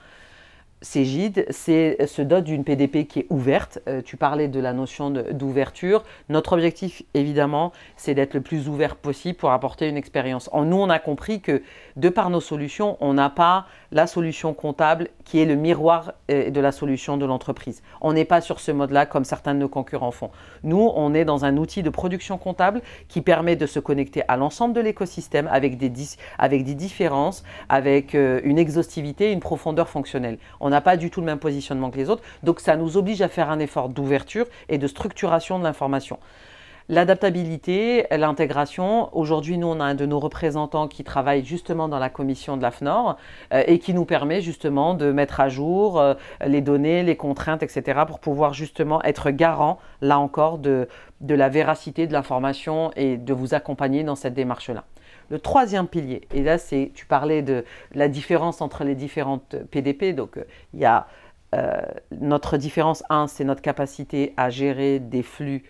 Cegid se dote d'une PDP qui est ouverte. Tu parlais de la notion d'ouverture. Notre objectif, évidemment, c'est d'être le plus ouvert possible pour apporter une expérience. Nous, on a compris que, de par nos solutions, on n'a pas la solution comptable qui est le miroir de la solution de l'entreprise. On n'est pas sur ce mode-là comme certains de nos concurrents font. Nous, on est dans un outil de production comptable qui permet de se connecter à l'ensemble de l'écosystème avec des différences, avec une exhaustivité, une profondeur fonctionnelle. On n'a pas du tout le même positionnement que les autres, donc ça nous oblige à faire un effort d'ouverture et de structuration de l'information. L'adaptabilité, l'intégration, aujourd'hui nous on a un de nos représentants qui travaille justement dans la commission de l'AFNOR et qui nous permet justement de mettre à jour les données, les contraintes, etc. pour pouvoir justement être garant, là encore, de la véracité de l'information et de vous accompagner dans cette démarche-là. Le troisième pilier, et là tu parlais de la différence entre les différentes PDP, donc il y a notre différence, c'est notre capacité à gérer des flux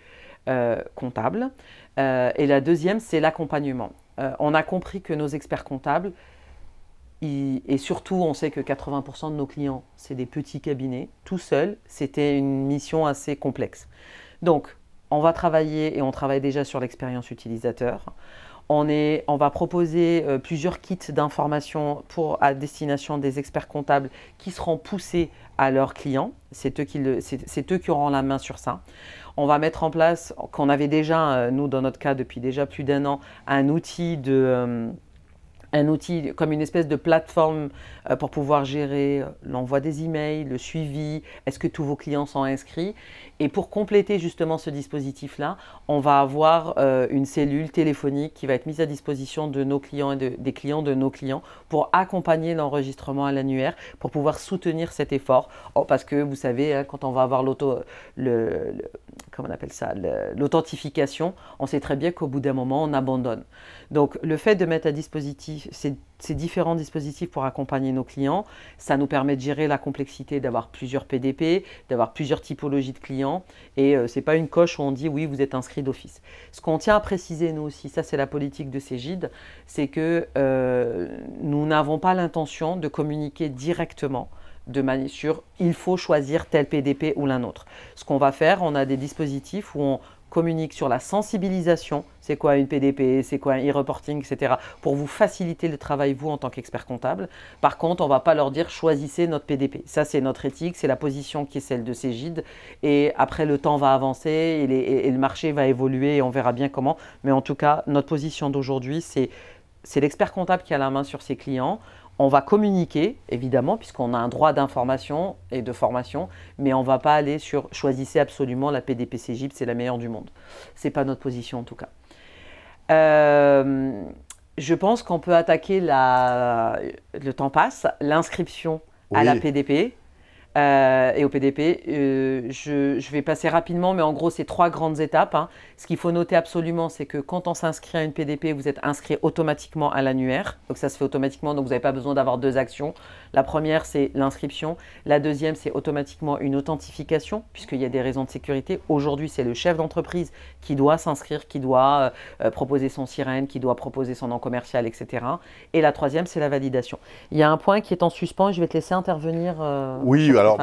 comptables, et la deuxième, c'est l'accompagnement. On a compris que nos experts comptables, et surtout on sait que 80% de nos clients, c'est des petits cabinets, tout seuls, c'était une mission assez complexe. Donc, on va travailler, et on travaille déjà sur l'expérience utilisateur. On va proposer plusieurs kits d'informations à destination des experts comptables qui seront poussés à leurs clients. C'est eux qui auront la main sur ça. On va mettre en place, qu'on avait déjà, nous dans notre cas depuis déjà plus d'1 an, un outil comme une espèce de plateforme pour pouvoir gérer l'envoi des emails, le suivi, est-ce que tous vos clients sont inscrits? Et pour compléter justement ce dispositif-là, on va avoir une cellule téléphonique qui va être mise à disposition de nos clients et des clients de nos clients pour accompagner l'enregistrement à l'annuaire, pour pouvoir soutenir cet effort. Parce que vous savez, quand on va avoir l'authentification, on sait très bien qu'au bout d'un moment, on abandonne. Donc le fait de mettre à disposition ces différents dispositifs pour accompagner nos clients, ça nous permet de gérer la complexité d'avoir plusieurs PDP, d'avoir plusieurs typologies de clients, et ce n'est pas une coche où on dit oui, vous êtes inscrit d'office. Ce qu'on tient à préciser nous aussi, ça c'est la politique de Cegid, c'est que nous n'avons pas l'intention de communiquer directement sur il faut choisir tel PDP ou l'un autre. Ce qu'on va faire, on a des dispositifs où on communique sur la sensibilisation, c'est quoi une PDP, c'est quoi un e-reporting, etc. pour vous faciliter le travail, vous, en tant qu'expert comptable. Par contre, on ne va pas leur dire choisissez notre PDP. Ça, c'est notre éthique, c'est la position qui est celle de Cegid. Et après, le temps va avancer et le marché va évoluer et on verra bien comment. Mais en tout cas, notre position d'aujourd'hui, c'est l'expert comptable qui a la main sur ses clients. On va communiquer, évidemment, puisqu'on a un droit d'information et de formation, mais on ne va pas aller sur « choisissez absolument la PDP Cegid, c'est la meilleure du monde ». Ce n'est pas notre position en tout cas. Je pense qu'on peut attaquer, le temps passe, l'inscription à la PDP. Et au PDP, je vais passer rapidement, mais en gros, c'est 3 grandes étapes. Ce qu'il faut noter absolument, c'est que quand on s'inscrit à une PDP, vous êtes inscrit automatiquement à l'annuaire. Donc ça se fait automatiquement, donc vous n'avez pas besoin d'avoir 2 actions. La première, c'est l'inscription. La deuxième, c'est automatiquement une authentification, puisqu'il y a des raisons de sécurité. Aujourd'hui, c'est le chef d'entreprise qui doit s'inscrire, qui doit proposer son sirène, qui doit proposer son nom commercial, etc. Et la troisième, c'est la validation. Il y a un point qui est en suspens, je vais te laisser intervenir. Oui, alors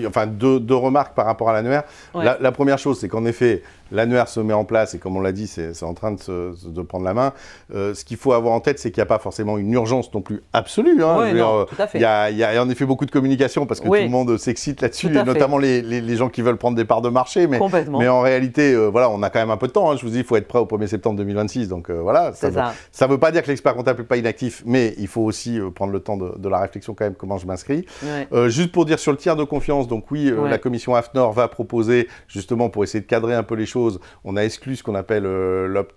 enfin, deux remarques par rapport à l'annuaire. Ouais. La première chose, c'est qu'en effet, l'annuaire se met en place et comme on l'a dit, c'est en train de prendre la main. Ce qu'il faut avoir en tête, c'est qu'il n'y a pas forcément une urgence non plus absolue. Hein. Oui, non, tout à fait. Il y a en effet beaucoup de communication parce que tout le monde s'excite là-dessus, et notamment les gens qui veulent prendre des parts de marché. Mais en réalité, voilà, on a quand même un peu de temps. Hein. Je vous dis, il faut être prêt au 1er septembre 2026. Donc voilà, ça ne veut pas dire que l'expert comptable n'est pas inactif, mais il faut aussi prendre le temps de la réflexion quand même, comment je m'inscris. Ouais. Juste pour dire sur le tiers de confiance, donc oui, la commission AFNOR va proposer, justement pour essayer de cadrer un peu les choses, on a exclu ce qu'on appelle l'opt-out,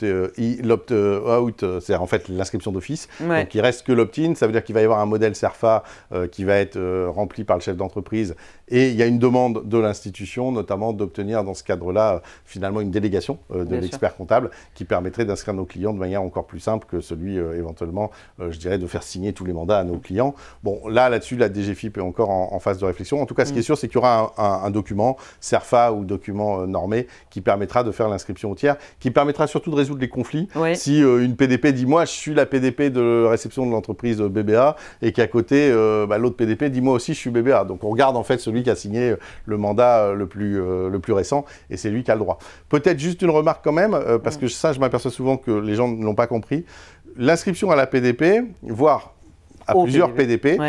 c'est-à-dire en fait l'inscription d'office. Ouais. Donc il reste que l'opt-in, ça veut dire qu'il va y avoir un modèle CERFA qui va être rempli par le chef d'entreprise et il y a une demande de l'institution, notamment d'obtenir dans ce cadre-là finalement une délégation de l'expert comptable qui permettrait d'inscrire nos clients de manière encore plus simple que celui éventuellement, je dirais, de faire signer tous les mandats à nos clients. Bon, là-dessus, la DGFiP est encore en phase de réflexion. En tout cas, ce qui est sûr, c'est qu'il y aura un document, CERFA ou document normé, qui permettra de faire l'inscription au tiers, qui permettra surtout de résoudre les conflits. Oui. Si une PDP dit « moi, je suis la PDP de réception de l'entreprise BBA » et qu'à côté, l'autre PDP dit « moi aussi, je suis BBA ». Donc, on regarde en fait celui qui a signé le mandat le plus récent et c'est lui qui a le droit. Peut-être juste une remarque quand même, parce que ça, je m'aperçois souvent que les gens ne l'ont pas compris. L'inscription à la PDP, voire à plusieurs PDP,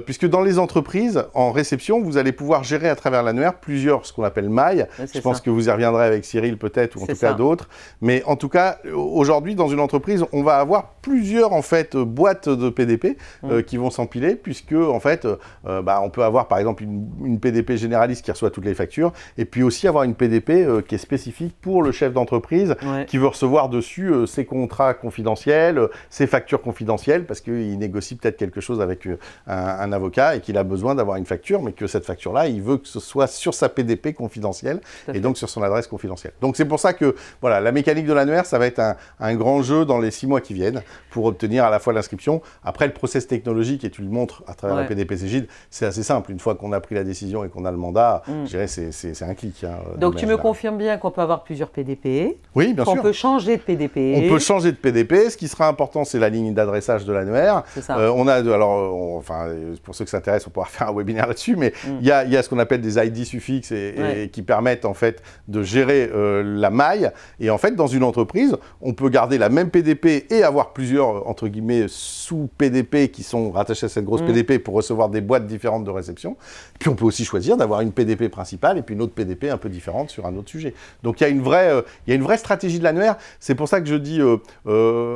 puisque dans les entreprises, en réception, vous allez pouvoir gérer à travers l'annuaire plusieurs, ce qu'on appelle mailles. Je pense que vous y reviendrez avec Cyril peut-être, ou en tout cas d'autres. Mais en tout cas, aujourd'hui, dans une entreprise, on va avoir plusieurs en fait, boîtes de PDP qui vont s'empiler, puisque en fait, on peut avoir par exemple une PDP généraliste qui reçoit toutes les factures, et puis aussi avoir une PDP qui est spécifique pour le chef d'entreprise, qui veut recevoir dessus ses contrats confidentiels, ses factures confidentielles, parce qu'il négocie peut-être quelque chose avec un avocat et qu'il a besoin d'avoir une facture, mais que cette facture-là, il veut que ce soit sur sa PDP confidentielle et donc sur son adresse confidentielle. Donc c'est pour ça que voilà, la mécanique de l'annuaire, ça va être un grand jeu dans les 6 mois qui viennent pour obtenir à la fois l'inscription. Après, le process technologique, et tu le montres à travers la PDP Cégide, c'est assez simple. Une fois qu'on a pris la décision et qu'on a le mandat, je dirais c'est un clic. Hein, donc tu me confirmes bien qu'on peut avoir plusieurs PDP? Oui, bien sûr. On peut changer de PDP? On peut changer de PDP. Ce qui sera important, c'est la ligne d'adressage de l'annuaire. C'est ça. Enfin, pour ceux qui s'intéressent, on pourra faire un webinaire là-dessus, mais il y a ce qu'on appelle des ID suffixes et qui permettent en fait de gérer la maille. Et en fait, dans une entreprise, on peut garder la même PDP et avoir plusieurs, entre guillemets, sous-PDP qui sont rattachés à cette grosse PDP pour recevoir des boîtes différentes de réception. Puis on peut aussi choisir d'avoir une PDP principale et puis une autre PDP un peu différente sur un autre sujet. Donc il y a une vraie stratégie de l'annuaire. C'est pour ça que je dis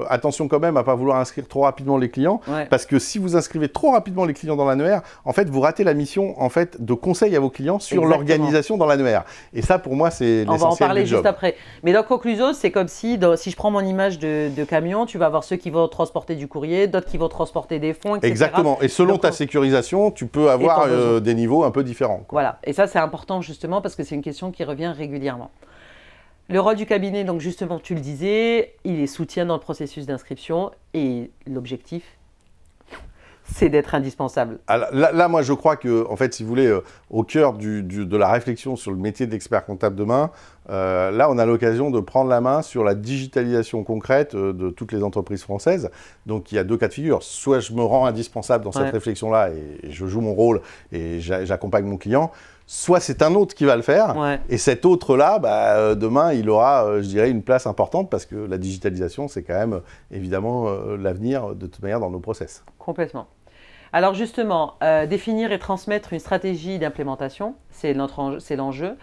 attention quand même à ne pas vouloir inscrire trop rapidement les clients, parce que si vous inscrivez trop rapidement les clients dans l'annuaire, en fait, vous ratez la mission en fait, de conseil à vos clients sur l'organisation dans l'annuaire. Et ça, pour moi, c'est l'essentiel du job. On va en parler juste après. Mais dans Concluso, c'est comme si je prends mon image de camion, tu vas avoir ceux qui vont transporter du courrier, d'autres qui vont transporter des fonds, etc. Exactement. Et selon ta sécurisation, tu peux avoir des niveaux un peu différents. Voilà. Et ça, c'est important justement parce que c'est une question qui revient régulièrement. Le rôle du cabinet, donc justement, tu le disais, il est soutien dans le processus d'inscription et l'objectif, c'est d'être indispensable. Alors, là, moi, je crois que, en fait, si vous voulez, au cœur de la réflexion sur le métier d'expert comptable demain, là, on a l'occasion de prendre la main sur la digitalisation concrète de toutes les entreprises françaises. Donc, il y a 2 cas de figure. Soit je me rends indispensable dans cette réflexion-là et je joue mon rôle et j'accompagne mon client. Soit c'est un autre qui va le faire, et cet autre-là, demain, il aura, je dirais, une place importante parce que la digitalisation, c'est quand même, évidemment, l'avenir de toute manière dans nos process. Complètement. Alors justement, définir et transmettre une stratégie d'implémentation, c'est l'enjeu.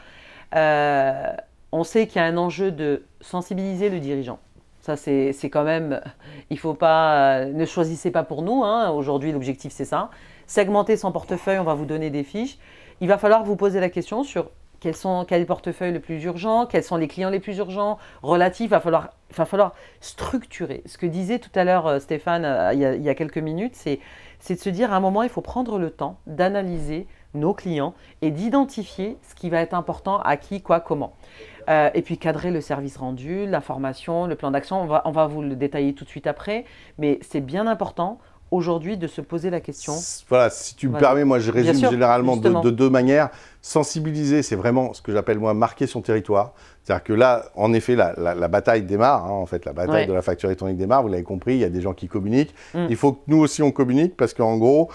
On sait qu'il y a un enjeu de sensibiliser le dirigeant. Ça, c'est quand même, il ne faut pas, ne choisissez pas pour nous, hein. Aujourd'hui, l'objectif, c'est ça. Segmenter son portefeuille, on va vous donner des fiches. Il va falloir vous poser la question sur quel est le portefeuille le plus urgent, quels sont les clients les plus urgents, relatifs. Il va falloir structurer. Ce que disait tout à l'heure Stéphane, il y a quelques minutes, c'est de se dire à un moment, il faut prendre le temps d'analyser nos clients et d'identifier ce qui va être important à qui, quoi, comment. Et puis cadrer le service rendu, la formation, le plan d'action. On va vous le détailler tout de suite après, mais c'est bien important. aujourd'hui de se poser la question? Voilà, si tu me permets, moi je résume généralement de deux manières. Sensibiliser, c'est vraiment ce que j'appelle moi marquer son territoire. C'est-à-dire que là, en effet, la bataille démarre. Hein, en fait, la bataille de la facture électronique démarre. Vous l'avez compris, il y a des gens qui communiquent. Il faut que nous aussi on communique parce qu'en gros,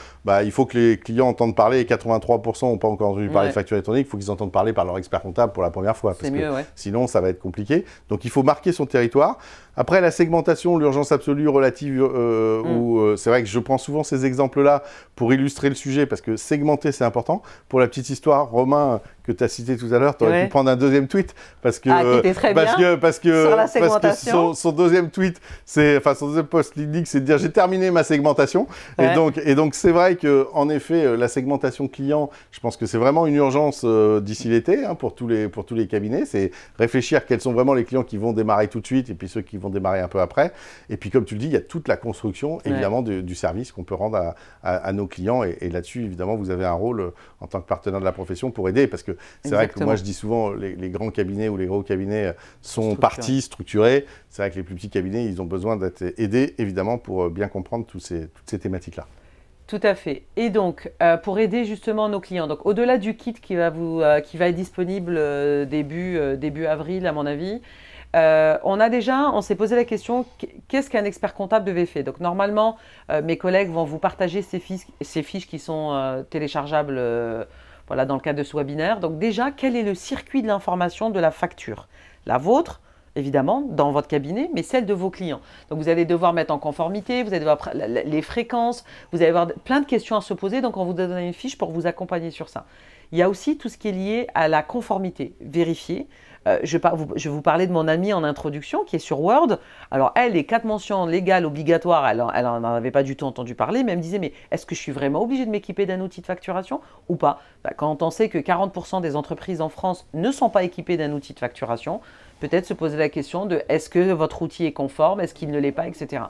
il faut que les clients entendent parler. Et 83% n'ont pas encore entendu parler de facture électronique. Il faut qu'ils entendent parler par leur expert comptable pour la première fois. Parce que sinon, ça va être compliqué. Donc, il faut marquer son territoire. Après, la segmentation, l'urgence absolue relative, c'est vrai que je prends souvent ces exemples-là pour illustrer le sujet parce que segmenter, c'est important. Pour la petite histoire, Romain, que tu as cité tout à l'heure, tu aurais pu prendre un deuxième tweet parce que, son deuxième tweet, son deuxième post LinkedIn, c'est de dire j'ai terminé ma segmentation. Et donc c'est vrai que en effet, la segmentation client, je pense que c'est vraiment une urgence d'ici l'été hein, pour tous les cabinets. C'est réfléchir quels sont vraiment les clients qui vont démarrer tout de suite et puis ceux qui vont démarrer un peu après. Et puis comme tu le dis, il y a toute la construction évidemment du service qu'on peut rendre à nos clients. Et là-dessus, évidemment, vous avez un rôle en tant que partenaire de la profession pour aider parce que c'est vrai que moi, je dis souvent, les grands cabinets ou les gros cabinets sont partis, structurés. C'est vrai que les plus petits cabinets, ils ont besoin d'être aidés, évidemment, pour bien comprendre toutes ces thématiques-là. Tout à fait. Et donc, pour aider justement nos clients, donc au-delà du kit qui va être disponible début avril, à mon avis, on s'est posé la question, qu'est-ce qu'un expert comptable devait faire? Donc normalement, mes collègues vont vous partager ces fiches qui sont téléchargeables voilà, dans le cadre de ce webinaire. Donc déjà, quel est le circuit de l'information de la facture? La vôtre, évidemment, dans votre cabinet, mais celle de vos clients. Donc vous allez devoir mettre en conformité, vous allez devoir les fréquences, vous allez avoir plein de questions à se poser, donc on vous donne une fiche pour vous accompagner sur ça. Il y a aussi tout ce qui est lié à la conformité, vérifier. Je vais vous parler de mon amie en introduction qui est sur Word. Alors elle, les 4 mentions légales obligatoires, elle n'en avait pas du tout entendu parler, mais elle me disait, mais est-ce que je suis vraiment obligée de m'équiper d'un outil de facturation ou pas? Quand on sait que 40% des entreprises en France ne sont pas équipées d'un outil de facturation, peut-être se poser la question de est-ce que votre outil est conforme, est-ce qu'il ne l'est pas, etc.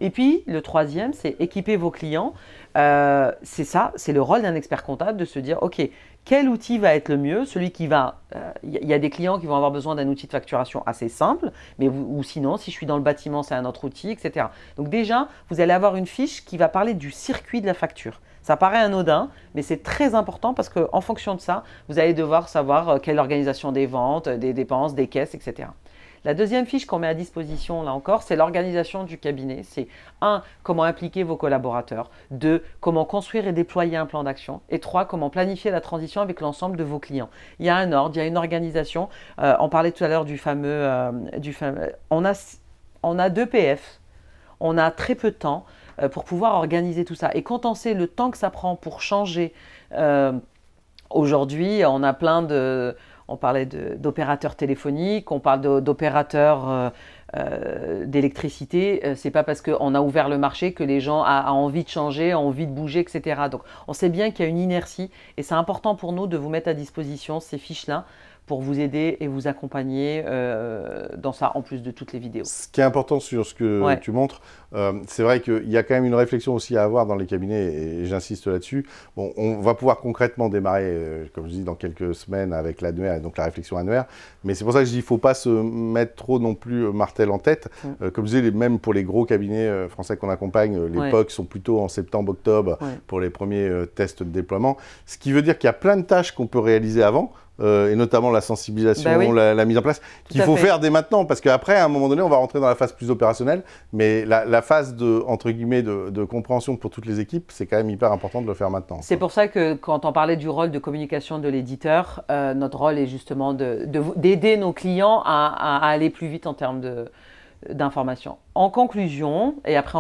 Et puis le troisième, c'est équiper vos clients. C'est ça, c'est le rôle d'un expert comptable de se dire, ok, quel outil va être le mieux? Celui qui va... Il y a des clients qui vont avoir besoin d'un outil de facturation assez simple, mais ou sinon, si je suis dans le bâtiment, c'est un autre outil, etc. Donc déjà, vous allez avoir une fiche qui va parler du circuit de la facture. Ça paraît anodin, mais c'est très important parce qu'en fonction de ça, vous allez devoir savoir quelle organisation des ventes, des dépenses, des caisses, etc. La deuxième fiche qu'on met à disposition, là encore, c'est l'organisation du cabinet. C'est 1, comment impliquer vos collaborateurs. 2, comment construire et déployer un plan d'action. Et 3, comment planifier la transition avec l'ensemble de vos clients. Il y a un ordre, il y a une organisation. On parlait tout à l'heure du fameux... on a 2 PF, on a très peu de temps pour pouvoir organiser tout ça. Et quand on sait le temps que ça prend pour changer, aujourd'hui, on a plein de... On parlait d'opérateurs téléphoniques, on parle d'opérateurs d'électricité. C'est pas parce qu'on a ouvert le marché que les gens ont envie de changer, ont envie de bouger, etc. Donc, on sait bien qu'il y a une inertie et c'est important pour nous de vous mettre à disposition ces fiches-là pour vous aider et vous accompagner dans ça, en plus de toutes les vidéos. Ce qui est important sur ce que tu montres, c'est vrai qu'il y a quand même une réflexion aussi à avoir dans les cabinets, et j'insiste là-dessus. Bon, on va pouvoir concrètement démarrer, comme je dis, dans quelques semaines avec l'annuaire, donc la réflexion annuaire. Mais c'est pour ça que je dis qu'il ne faut pas se mettre trop non plus martel en tête. Comme je disais, même pour les gros cabinets français qu'on accompagne, les POC sont plutôt en septembre-octobre pour les premiers tests de déploiement. Ce qui veut dire qu'il y a plein de tâches qu'on peut réaliser avant. Et notamment la sensibilisation, la mise en place, qu'il faut faire dès maintenant, parce qu'après, à un moment donné, on va rentrer dans la phase plus opérationnelle, mais la phase entre guillemets, de compréhension pour toutes les équipes, c'est quand même hyper important de le faire maintenant. C'est pour ça que quand on parlait du rôle de communication de l'éditeur, notre rôle est justement d'aider nos clients à aller plus vite en termes d'information. En conclusion, et après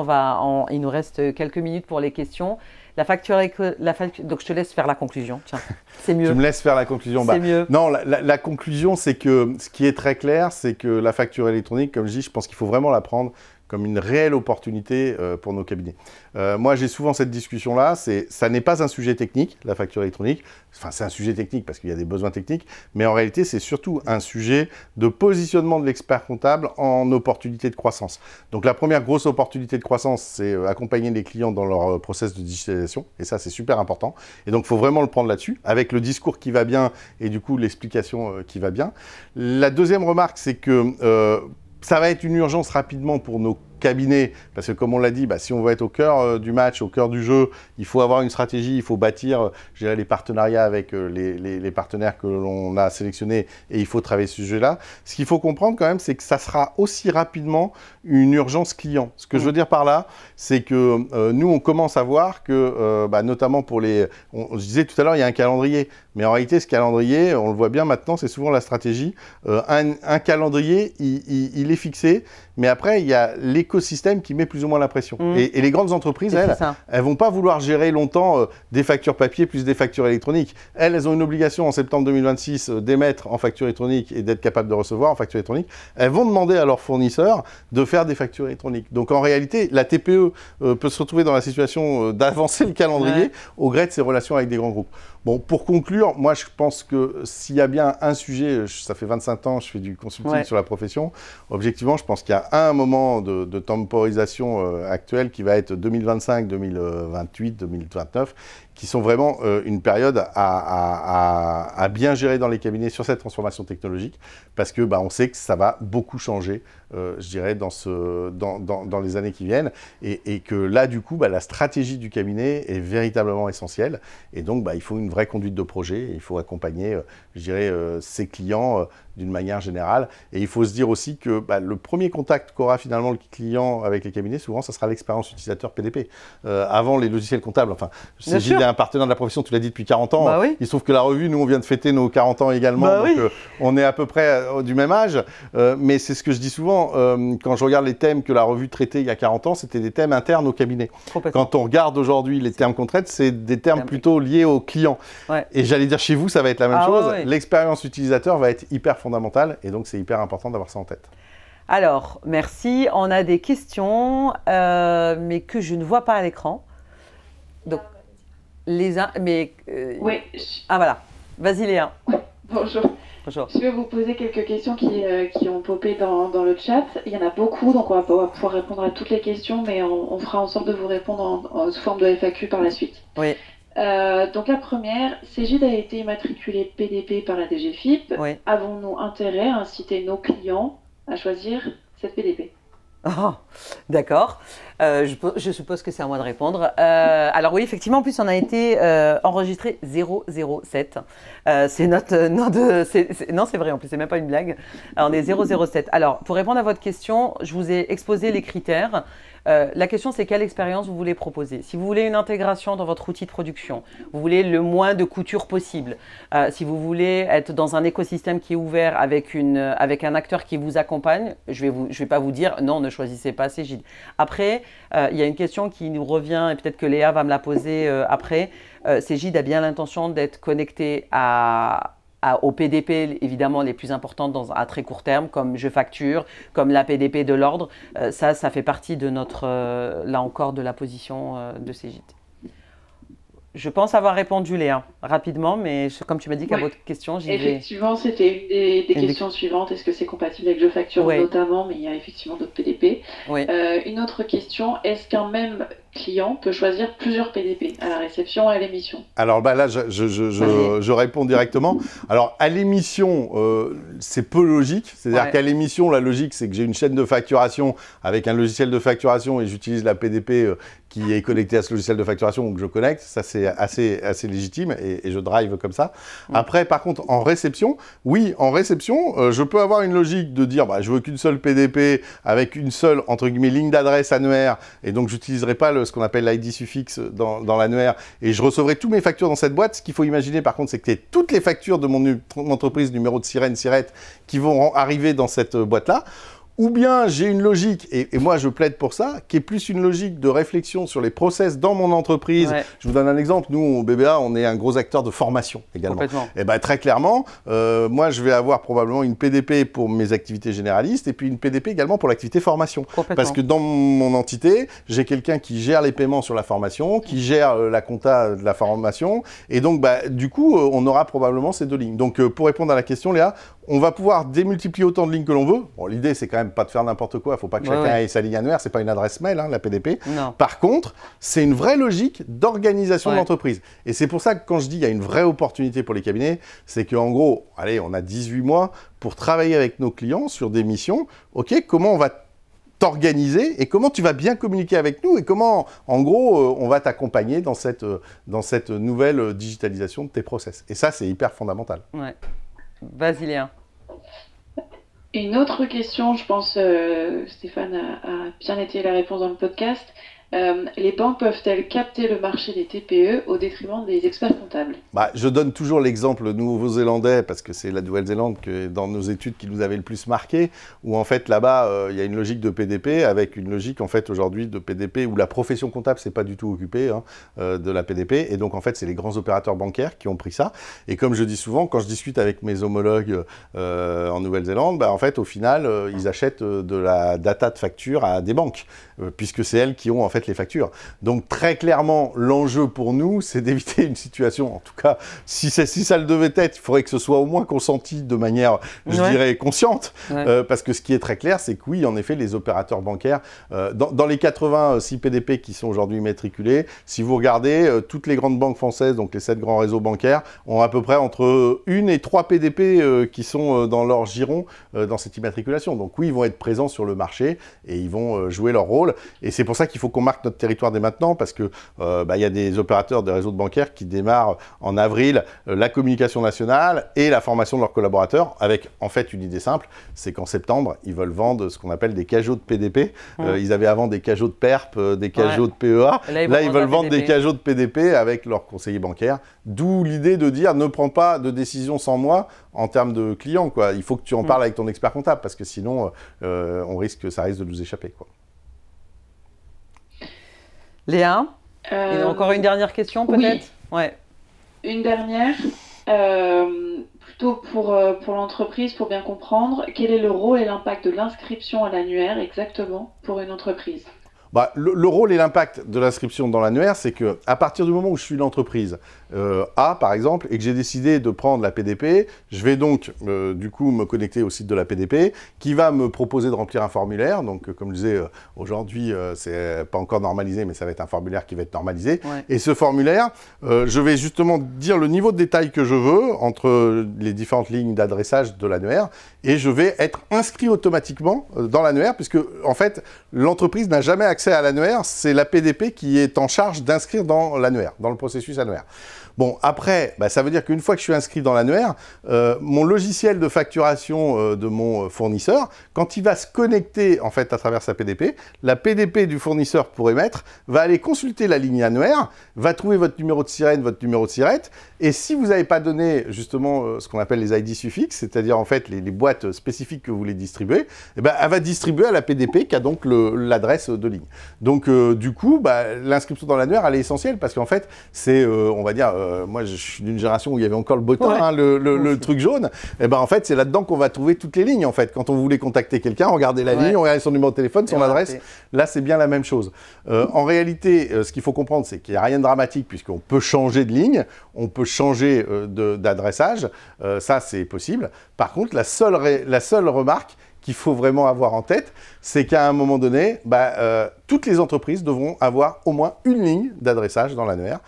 il nous reste quelques minutes pour les questions, donc je te laisse faire la conclusion, tiens, c'est mieux. Tu me laisses faire la conclusion. C'est mieux. Non, la conclusion, c'est que ce qui est très clair, c'est que la facture électronique, comme je dis, je pense qu'il faut vraiment la prendre comme une réelle opportunité pour nos cabinets. Moi, j'ai souvent cette discussion-là, ça n'est pas un sujet technique, la facture électronique. Enfin, c'est un sujet technique parce qu'il y a des besoins techniques, mais en réalité, c'est surtout un sujet de positionnement de l'expert comptable en opportunité de croissance. Donc, la première grosse opportunité de croissance, c'est accompagner les clients dans leur process de digitalisation, et ça, c'est super important. Et donc, il faut vraiment le prendre là-dessus, avec le discours qui va bien et du coup, l'explication qui va bien. La deuxième remarque, c'est que ça va être une urgence rapidement pour nos cabinet, parce que comme on l'a dit, si on veut être au cœur du match, au cœur du jeu, il faut avoir une stratégie, il faut bâtir les partenariats avec les partenaires que l'on a sélectionnés et il faut travailler ce sujet-là. Ce qu'il faut comprendre quand même, c'est que ça sera aussi rapidement une urgence client. Ce que je veux dire par là, c'est que nous, on commence à voir que, notamment pour les... je disais tout à l'heure, il y a un calendrier. Mais en réalité, ce calendrier, on le voit bien maintenant, c'est souvent la stratégie. Un calendrier, il est fixé, mais après, il y a l'écosystème qui met plus ou moins la pression. Et les grandes entreprises, elles vont pas vouloir gérer longtemps des factures papier plus des factures électroniques. Elles ont une obligation en septembre 2026 d'émettre en facture électronique et d'être capables de recevoir en facture électronique. Elles vont demander à leurs fournisseurs de faire des factures électroniques. Donc en réalité, la TPE peut se retrouver dans la situation d'avancer le calendrier au gré de ses relations avec des grands groupes. Bon, pour conclure, moi je pense que s'il y a bien un sujet, ça fait 25 ans, je fais du consulting sur la profession, objectivement, je pense qu'il y a un moment de temporisation actuelle qui va être 2025, 2028, 2029, qui sont vraiment une période à bien gérer dans les cabinets sur cette transformation technologique, parce que on sait que ça va beaucoup changer, je dirais, dans les années qui viennent, et que là, du coup, la stratégie du cabinet est véritablement essentielle, et donc il faut une vraie conduite de projet, et il faut accompagner, je dirais, ses clients d'une manière générale, et il faut se dire aussi que le premier contact qu'aura finalement le client avec les cabinets, souvent, ça sera l'expérience utilisateur PDP. Avant les logiciels comptables, enfin, Cégide est un partenaire de la profession, tu l'as dit, depuis 40 ans. Il se trouve que la revue, nous, on vient de fêter nos 40 ans également, donc on est à peu près du même âge, mais c'est ce que je dis souvent, quand je regarde les thèmes que la revue traitait il y a 40 ans, c'était des thèmes internes au cabinet. Quand on regarde aujourd'hui les termes qu'on traite, c'est des termes plutôt liés aux clients. Et j'allais dire, chez vous, ça va être la même chose. L'expérience utilisateur va être hyper fondamentale, et donc c'est hyper important d'avoir ça en tête. Alors, merci. On a des questions, mais que je ne vois pas à l'écran. Donc, oui. Ah voilà, vas-y Léa. Bonjour. Bonjour. Je vais vous poser quelques questions qui ont popé dans le chat. Il y en a beaucoup, donc on va pas pouvoir répondre à toutes les questions, mais on fera en sorte de vous répondre sous forme de FAQ par la suite. Oui. Donc la première, Cégide a été immatriculé PDP par la DGFiP. Oui. Avons-nous intérêt à inciter nos clients à choisir cette PDP? Oh, d'accord. Je suppose que c'est à moi de répondre. Alors oui, effectivement, en plus, on a été enregistré 007. C'est notre nom de... Non, c'est vrai, en plus, c'est même pas une blague. Alors, on est 007. Alors, pour répondre à votre question, je vous ai exposé les critères. La question, c'est quelle expérience vous voulez proposer. Si vous voulez une intégration dans votre outil de production, vous voulez le moins de couture possible, si vous voulez être dans un écosystème qui est ouvert avec un acteur qui vous accompagne, je vais pas vous dire non, ne choisissez pas Cégide. Après, il y a une question qui nous revient, et peut-être que Léa va me la poser après. Cégide a bien l'intention d'être connecté aux PDP, évidemment, les plus importantes à très court terme, comme Je Facture, comme la PDP de l'ordre. Ça fait partie de là encore, de la position de Cégide. Je pense avoir répondu, Léa, rapidement, mais comme tu m'as dit qu'à votre question, j'y vais. Effectivement, c'était une des questions suivantes. Est-ce que c'est compatible avec Je Facture notamment, mais il y a effectivement d'autres PDP. Une autre question, est-ce qu'un même client peut choisir plusieurs PDP à la réception et à l'émission? Alors là, je réponds directement. Alors à l'émission, c'est peu logique. C'est-à-dire qu'à l'émission, la logique, c'est que j'ai une chaîne de facturation avec un logiciel de facturation et j'utilise la PDP qui est connectée à ce logiciel de facturation, donc je connecte. Ça, c'est assez légitime et je drive comme ça. Après, par contre, en réception, je peux avoir une logique de dire je veux qu'une seule PDP avec une seule, entre guillemets, ligne d'adresse annuaire, et donc j'utiliserai pas ce qu'on appelle l'ID suffixe dans l'annuaire, et je recevrai tous mes factures dans cette boîte. Ce qu'il faut imaginer, par contre, c'est que c'est toutes les factures de mon entreprise, numéro de sirène, sirette, qui vont arriver dans cette boîte-là. Ou bien j'ai une logique, et moi je plaide pour ça, qui est plus une logique de réflexion sur les process dans mon entreprise. Je vous donne un exemple, nous au BBA on est un gros acteur de formation également. Et très clairement, moi je vais avoir probablement une PDP pour mes activités généralistes et puis une PDP également pour l'activité formation. Parce que dans mon entité, j'ai quelqu'un qui gère les paiements sur la formation, qui gère la compta de la formation, et donc du coup on aura probablement ces deux lignes. Donc pour répondre à la question, Léa, on va pouvoir démultiplier autant de lignes que l'on veut. Bon, l'idée, c'est quand même pas de faire n'importe quoi. Il ne faut pas que chacun ait sa ligne annuaire. Ce n'est pas une adresse mail, la PDP. Non. Par contre, c'est une vraie logique d'organisation de l'entreprise. Et c'est pour ça que quand je dis qu'il y a une vraie opportunité pour les cabinets, c'est qu'en gros, allez, on a 18 mois pour travailler avec nos clients sur des missions. OK, comment on va t'organiser et comment tu vas bien communiquer avec nous et comment, en gros, on va t'accompagner dans cette nouvelle digitalisation de tes process. Et ça, c'est hyper fondamental. Ouais. Vas-y, Léa. Une autre question, je pense, Stéphane a bien étayé la réponse dans le podcast. Les banques peuvent-elles capter le marché des TPE au détriment des experts comptables? Je donne toujours l'exemple nouveau-zélandais, parce que c'est la Nouvelle-Zélande que dans nos études qui nous avait le plus marqué, où en fait là-bas, il y a une logique de PDP, avec une logique en fait aujourd'hui de PDP, où la profession comptable s'est pas du tout occupée de la PDP, et donc en fait c'est les grands opérateurs bancaires qui ont pris ça, et comme je dis souvent, quand je discute avec mes homologues en Nouvelle-Zélande, en fait au final, ils achètent de la data de facture à des banques, puisque c'est elles qui ont en fait les factures. Donc très clairement, l'enjeu pour nous, c'est d'éviter une situation, en tout cas, si ça le devait être, il faudrait que ce soit au moins consenti de manière, je dirais, consciente, parce que ce qui est très clair, c'est que oui, en effet, les opérateurs bancaires, dans les 86 PDP qui sont aujourd'hui immatriculés, si vous regardez, toutes les grandes banques françaises, donc les 7 grands réseaux bancaires, ont à peu près entre 1 et 3 PDP qui sont dans leur giron dans cette immatriculation. Donc oui, ils vont être présents sur le marché et ils vont jouer leur rôle. Et c'est pour ça qu'il faut qu'on marque notre territoire dès maintenant, parce que y a des opérateurs des réseaux de bancaires qui démarrent en avril la communication nationale et la formation de leurs collaborateurs, avec en fait une idée simple, c'est qu'en septembre, ils veulent vendre ce qu'on appelle des cajots de PDP. Ils avaient avant des cajots de PERP, des cajots de PEA. Là, ils veulent vendre des cajots de PDP avec leurs conseillers bancaires. D'où l'idée de dire, ne prends pas de décision sans moi en termes de clients, quoi. Il faut que tu en parles avec ton expert comptable, parce que sinon, ça risque de nous échapper, quoi. Léa, encore une dernière question peut-être? Oui. Une dernière, plutôt pour l'entreprise, pour bien comprendre, quel est le rôle et l'impact de l'inscription à l'annuaire exactement pour une entreprise? Le rôle et l'impact de l'inscription dans l'annuaire, c'est qu'à partir du moment où je suis l'entreprise A, par exemple, et que j'ai décidé de prendre la PDP, je vais donc, du coup, me connecter au site de la PDP, qui va me proposer de remplir un formulaire. Donc, comme je disais, aujourd'hui, c'est pas encore normalisé, mais ça va être un formulaire qui va être normalisé. Et ce formulaire, je vais justement dire le niveau de détail que je veux entre les différentes lignes d'adressage de l'annuaire, et je vais être inscrit automatiquement dans l'annuaire, puisque, en fait, l'entreprise n'a jamais accès à l'annuaire, c'est la PDP qui est en charge d'inscrire dans l'annuaire, dans le processus annuaire. Bon, après, ça veut dire qu'une fois que je suis inscrit dans l'annuaire, mon logiciel de facturation de mon fournisseur, quand il va se connecter en fait à travers sa PDP, la PDP du fournisseur pour émettre va aller consulter la ligne annuaire, va trouver votre numéro de sirène, votre numéro de sirette, et si vous n'avez pas donné justement ce qu'on appelle les ID suffixes, c'est-à-dire en fait les boîtes spécifiques que vous voulez distribuer, elle va distribuer à la PDP qui a donc l'adresse de ligne. Donc du coup, l'inscription dans l'annuaire, elle est essentielle parce qu'en fait, c'est, on va dire, moi je suis d'une génération où il y avait encore le bottin, le truc jaune, et en fait c'est là-dedans qu'on va trouver toutes les lignes en fait. Quand on voulait contacter quelqu'un, regardez la ligne, on regardait son numéro de téléphone, son adresse, là c'est bien la même chose. En réalité, ce qu'il faut comprendre, c'est qu'il n'y a rien de dramatique puisqu'on peut changer de ligne, on peut changer d'adressage, ça c'est possible. Par contre, la seule remarque qu'il faut vraiment avoir en tête, c'est qu'à un moment donné, toutes les entreprises devront avoir au moins une ligne d'adressage dans l'annuaire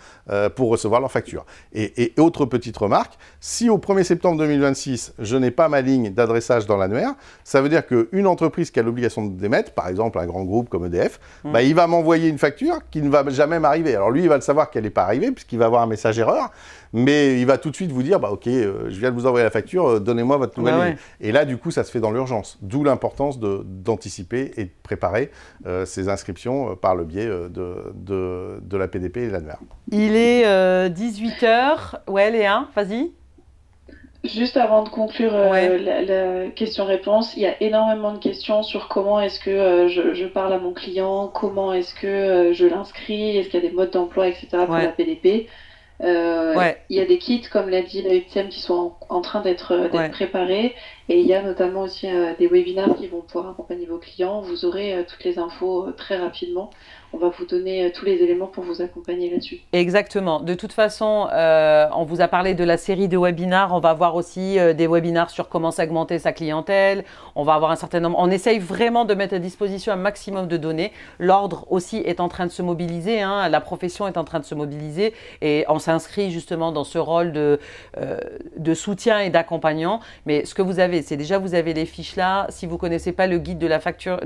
pour recevoir leur facture. Et autre petite remarque, si au 1er septembre 2026, je n'ai pas ma ligne d'adressage dans l'annuaire, ça veut dire qu'une entreprise qui a l'obligation de démettre, par exemple un grand groupe comme EDF, il va m'envoyer une facture qui ne va jamais m'arriver. Alors lui, il va le savoir qu'elle n'est pas arrivée puisqu'il va avoir un message erreur, mais il va tout de suite vous dire, ok, je viens de vous envoyer la facture, donnez-moi votre nouvelle ligne. Et là, du coup, ça se fait dans l'urgence. D'où l'importance d'anticiper et de préparer ces inscriptions par le biais de la PDP et de l'annuaire. Il est 18h. Ouais, Léa, vas-y. Juste avant de conclure la question-réponse, il y a énormément de questions sur comment est-ce que je parle à mon client, comment est-ce que je l'inscris, est-ce qu'il y a des modes d'emploi, etc. pour la PDP. Il y a des kits, comme l'a dit la UTM, qui sont en train d'être préparés. Et il y a notamment aussi des webinaires qui vont pouvoir accompagner vos clients. Vous aurez toutes les infos très rapidement. On va vous donner tous les éléments pour vous accompagner là-dessus. Exactement. De toute façon, on vous a parlé de la série de webinaires. On va avoir aussi des webinaires sur comment segmenter sa clientèle. On va avoir un certain nombre. On essaye vraiment de mettre à disposition un maximum de données. L'ordre aussi est en train de se mobiliser. La profession est en train de se mobiliser. Et on s'inscrit justement dans ce rôle de soutien et d'accompagnant. Mais ce que vous avez, c'est déjà vous avez les fiches là. Si vous ne connaissez pas le guide de la facture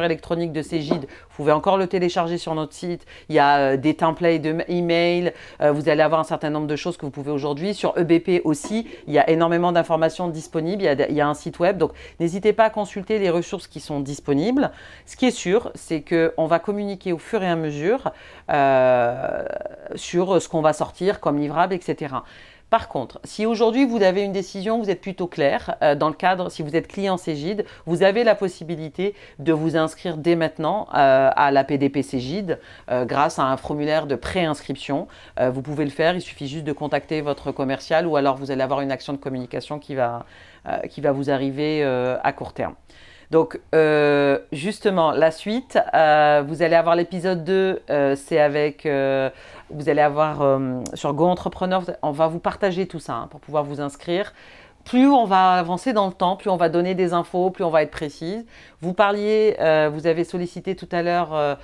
électronique de Cegid, vous pouvez encore le télécharger sur notre site. Il y a des templates d'email. Vous allez avoir un certain nombre de choses que vous pouvez aujourd'hui. Sur EBP aussi, il y a énormément d'informations disponibles. Il y a un site web. Donc, n'hésitez pas à consulter les ressources qui sont disponibles. Ce qui est sûr, c'est qu'on va communiquer au fur et à mesure sur ce qu'on va sortir comme livrable, etc. Par contre, si aujourd'hui vous avez une décision, vous êtes plutôt clair dans le cadre, si vous êtes client Cegid, vous avez la possibilité de vous inscrire dès maintenant à la PDP Cegid grâce à un formulaire de préinscription. Vous pouvez le faire, il suffit juste de contacter votre commercial ou alors vous allez avoir une action de communication qui va vous arriver à court terme. Donc, justement, la suite, vous allez avoir l'épisode 2, c'est avec, vous allez avoir sur Go Entrepreneur, on va vous partager tout ça pour pouvoir vous inscrire. Plus on va avancer dans le temps, plus on va donner des infos, plus on va être précise. Vous parliez, vous avez sollicité tout à l'heure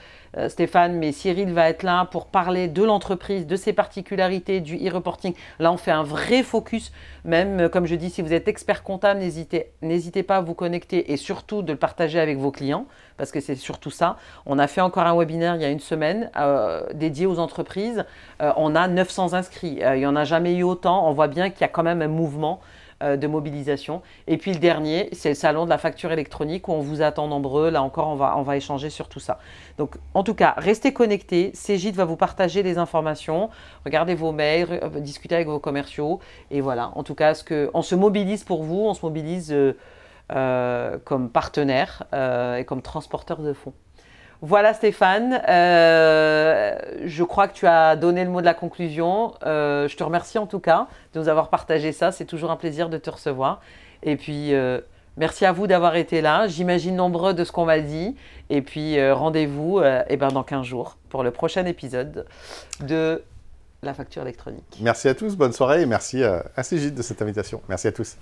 Stéphane, mais Cyril va être là pour parler de l'entreprise, de ses particularités, du e-reporting. Là, on fait un vrai focus, même comme je dis, si vous êtes expert comptable, n'hésitez pas à vous connecter et surtout de le partager avec vos clients, parce que c'est surtout ça. On a fait encore un webinaire il y a une semaine dédié aux entreprises. On a 900 inscrits. Il n'y en a jamais eu autant. On voit bien qu'il y a quand même un mouvement de mobilisation. Et puis le dernier, c'est le salon de la facture électronique où on vous attend nombreux. Là encore, on va échanger sur tout ça. Donc, en tout cas, restez connectés. Cegid va vous partager des informations. Regardez vos mails, discutez avec vos commerciaux. Et voilà, en tout cas, on se mobilise pour vous, on se mobilise comme partenaire et comme transporteur de fonds. Voilà Stéphane, je crois que tu as donné le mot de la conclusion. Je te remercie en tout cas de nous avoir partagé ça. C'est toujours un plaisir de te recevoir. Et puis, merci à vous d'avoir été là. J'imagine nombreux de ce qu'on m'a dit. Et puis, rendez-vous dans 15 jours pour le prochain épisode de la facture électronique. Merci à tous, bonne soirée et merci à Cegid de cette invitation. Merci à tous.